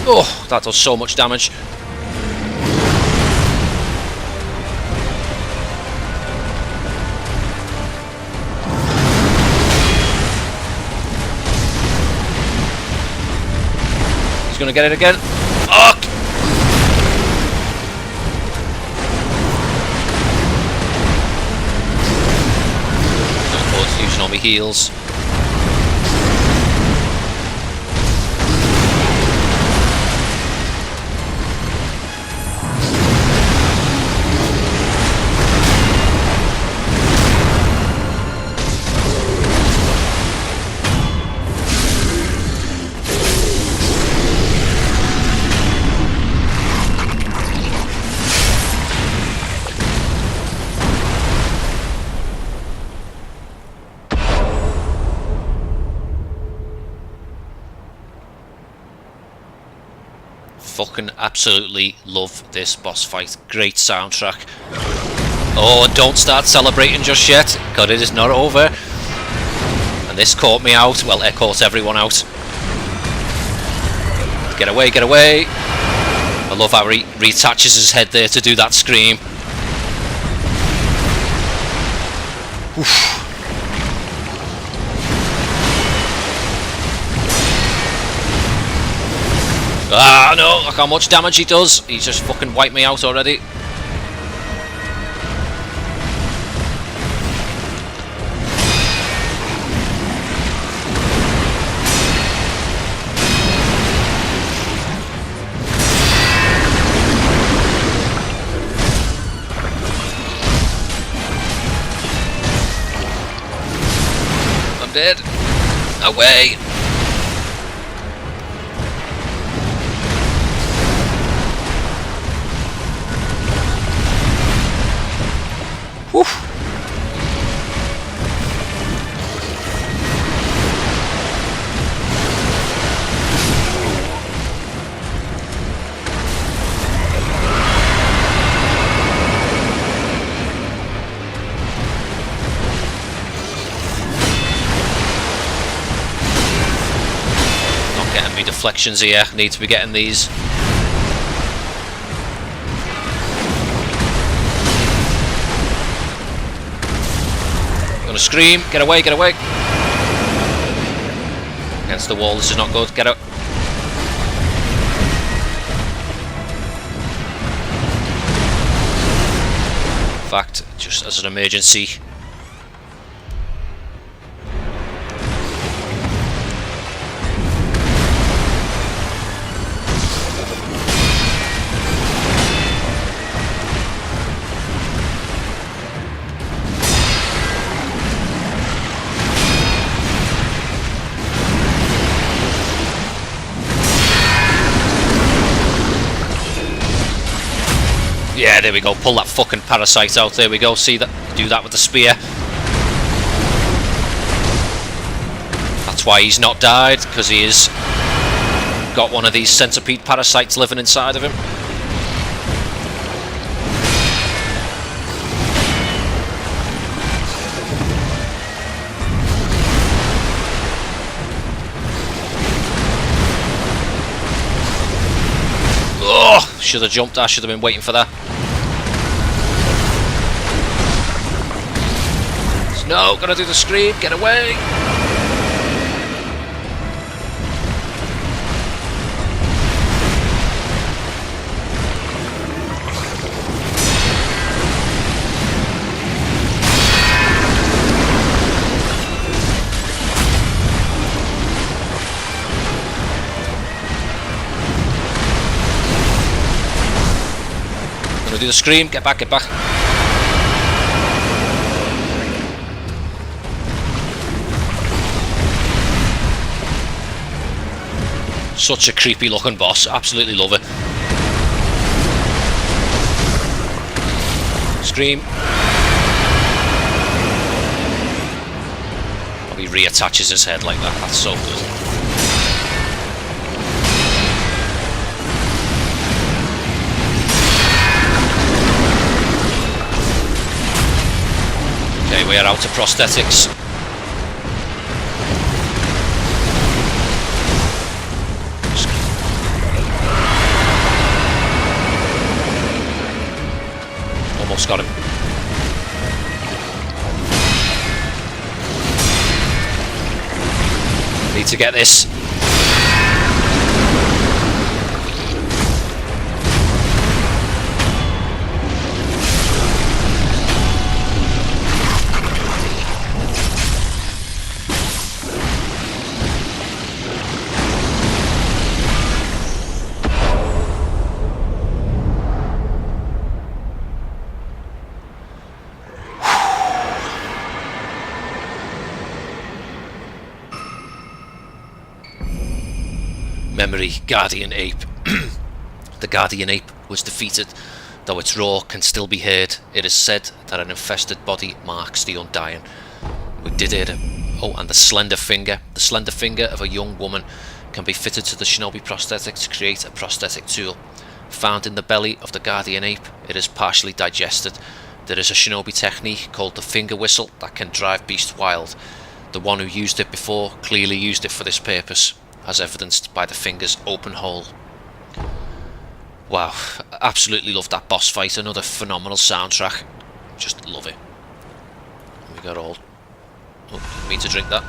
Oh, that does so much damage. He's gonna get it again. Oh! Using all my heals. Fucking absolutely love this boss fight. Great soundtrack. Oh, and don't start celebrating just yet, because it is not over. And this caught me out. Well, it caught everyone out. Get away, get away. I love how he reattaches his head there to do that scream. Oof. Ah, no, look how much damage he does. He's just fucking wiped me out already. I'm dead. Away. Whew. reflections here. Need to be getting these. Gonna scream. Get away, get away. Against the wall, this is not good. Get out. In fact, just as an emergency. Yeah, there we go. Pull that fucking parasite out. There we go. See that? Do that with the spear. That's why he's not died, because he has got one of these centipede parasites living inside of him. Oh, should have jumped. I should have been waiting for that. No, gotta do the scream, get away! Gonna do the scream, get back, get back. Such a creepy looking boss, absolutely love it. Scream. Oh, he reattaches his head like that, that's so good. Okay, we are out of prosthetics. Almost got him. Need to get this. Memory, Guardian Ape. The Guardian Ape was defeated, though its roar can still be heard. It is said that an infested body marks the undying. We did hear him. Oh, and the Slender Finger. The Slender Finger of a young woman can be fitted to the Shinobi prosthetic to create a prosthetic tool. Found in the belly of the Guardian Ape, it is partially digested. There is a Shinobi technique called the Finger Whistle that can drive beasts wild. The one who used it before clearly used it for this purpose, as evidenced by the finger's open hole. Wow, absolutely love that boss fight. Another phenomenal soundtrack. Just love it. We got all... Oh, need to drink that.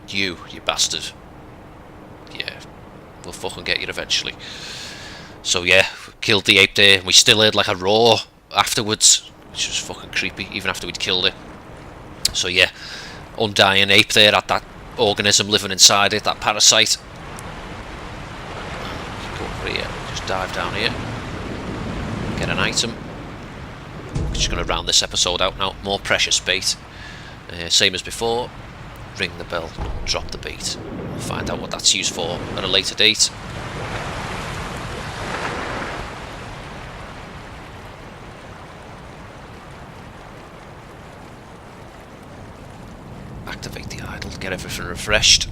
You bastard. Yeah, we'll fucking get you eventually. So yeah, killed the ape there. We still heard like a roar afterwards, which was fucking creepy, even after we'd killed it. So yeah, undying ape there, had that organism living inside it, that parasite. Go over here, just dive down here, get an item. Just going to round this episode out now. More precious bait, same as before. Ring the bell, drop the bait. We'll find out what that's used for at a later date. Activate the idol, get everything refreshed.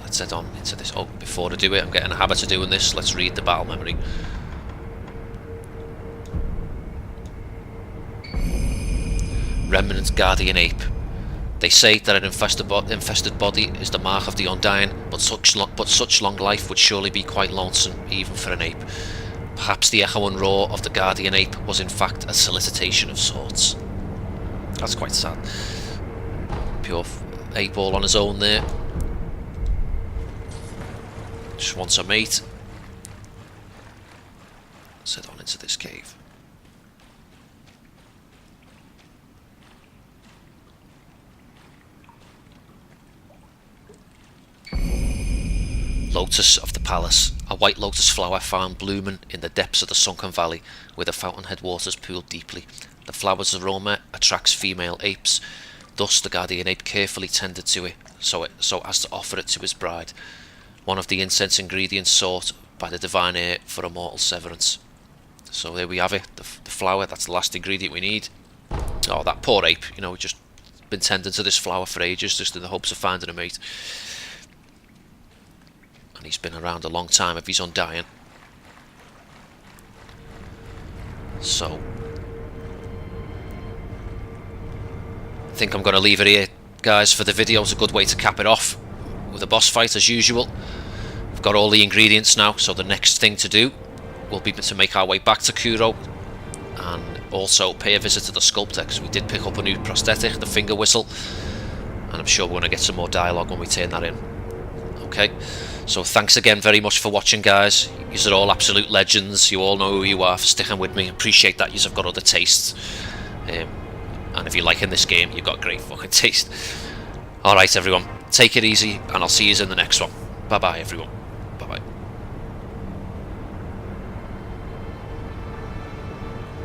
Let's let's head on into this. Oh, before I do it, I'm getting a habit of doing this. Let's read the battle memory. Remnant Guardian Ape. They say that an infested body is the mark of the undying, but such long life would surely be quite lonesome, even for an ape. Perhaps the echo and roar of the Guardian Ape was in fact a solicitation of sorts. That's quite sad. Pure ape all on his own there. Just wants a mate. Let's head on into this cave. Lotus of the Palace, a white lotus flower found blooming in the depths of the Sunken Valley, where the fountainhead waters pool deeply. The flower's aroma attracts female apes, thus the Guardian Ape carefully tended to it, so as to offer it to his bride, one of the incense ingredients sought by the divine heir for immortal severance. So there we have it, the flower, that's the last ingredient we need. Oh, that poor ape, you know, just been tending to this flower for ages, just in the hopes of finding a mate. And he's been around a long time if he's undying. So I think I'm going to leave it here, guys, for the video. It's a good way to cap it off with a boss fight as usual. We've got all the ingredients now, so the next thing to do will be to make our way back to Kuro and also pay a visit to the Sculptor, because we did pick up a new prosthetic, the finger whistle, and I'm sure we're going to get some more dialogue when we turn that in. Okay, so thanks again very much for watching, guys. You're all absolute legends. You all know who you are for sticking with me. Appreciate that. You've got other tastes, and if you're liking this game, you've got great fucking taste. Alright everyone, take it easy, and I'll see you in the next one. Bye bye everyone.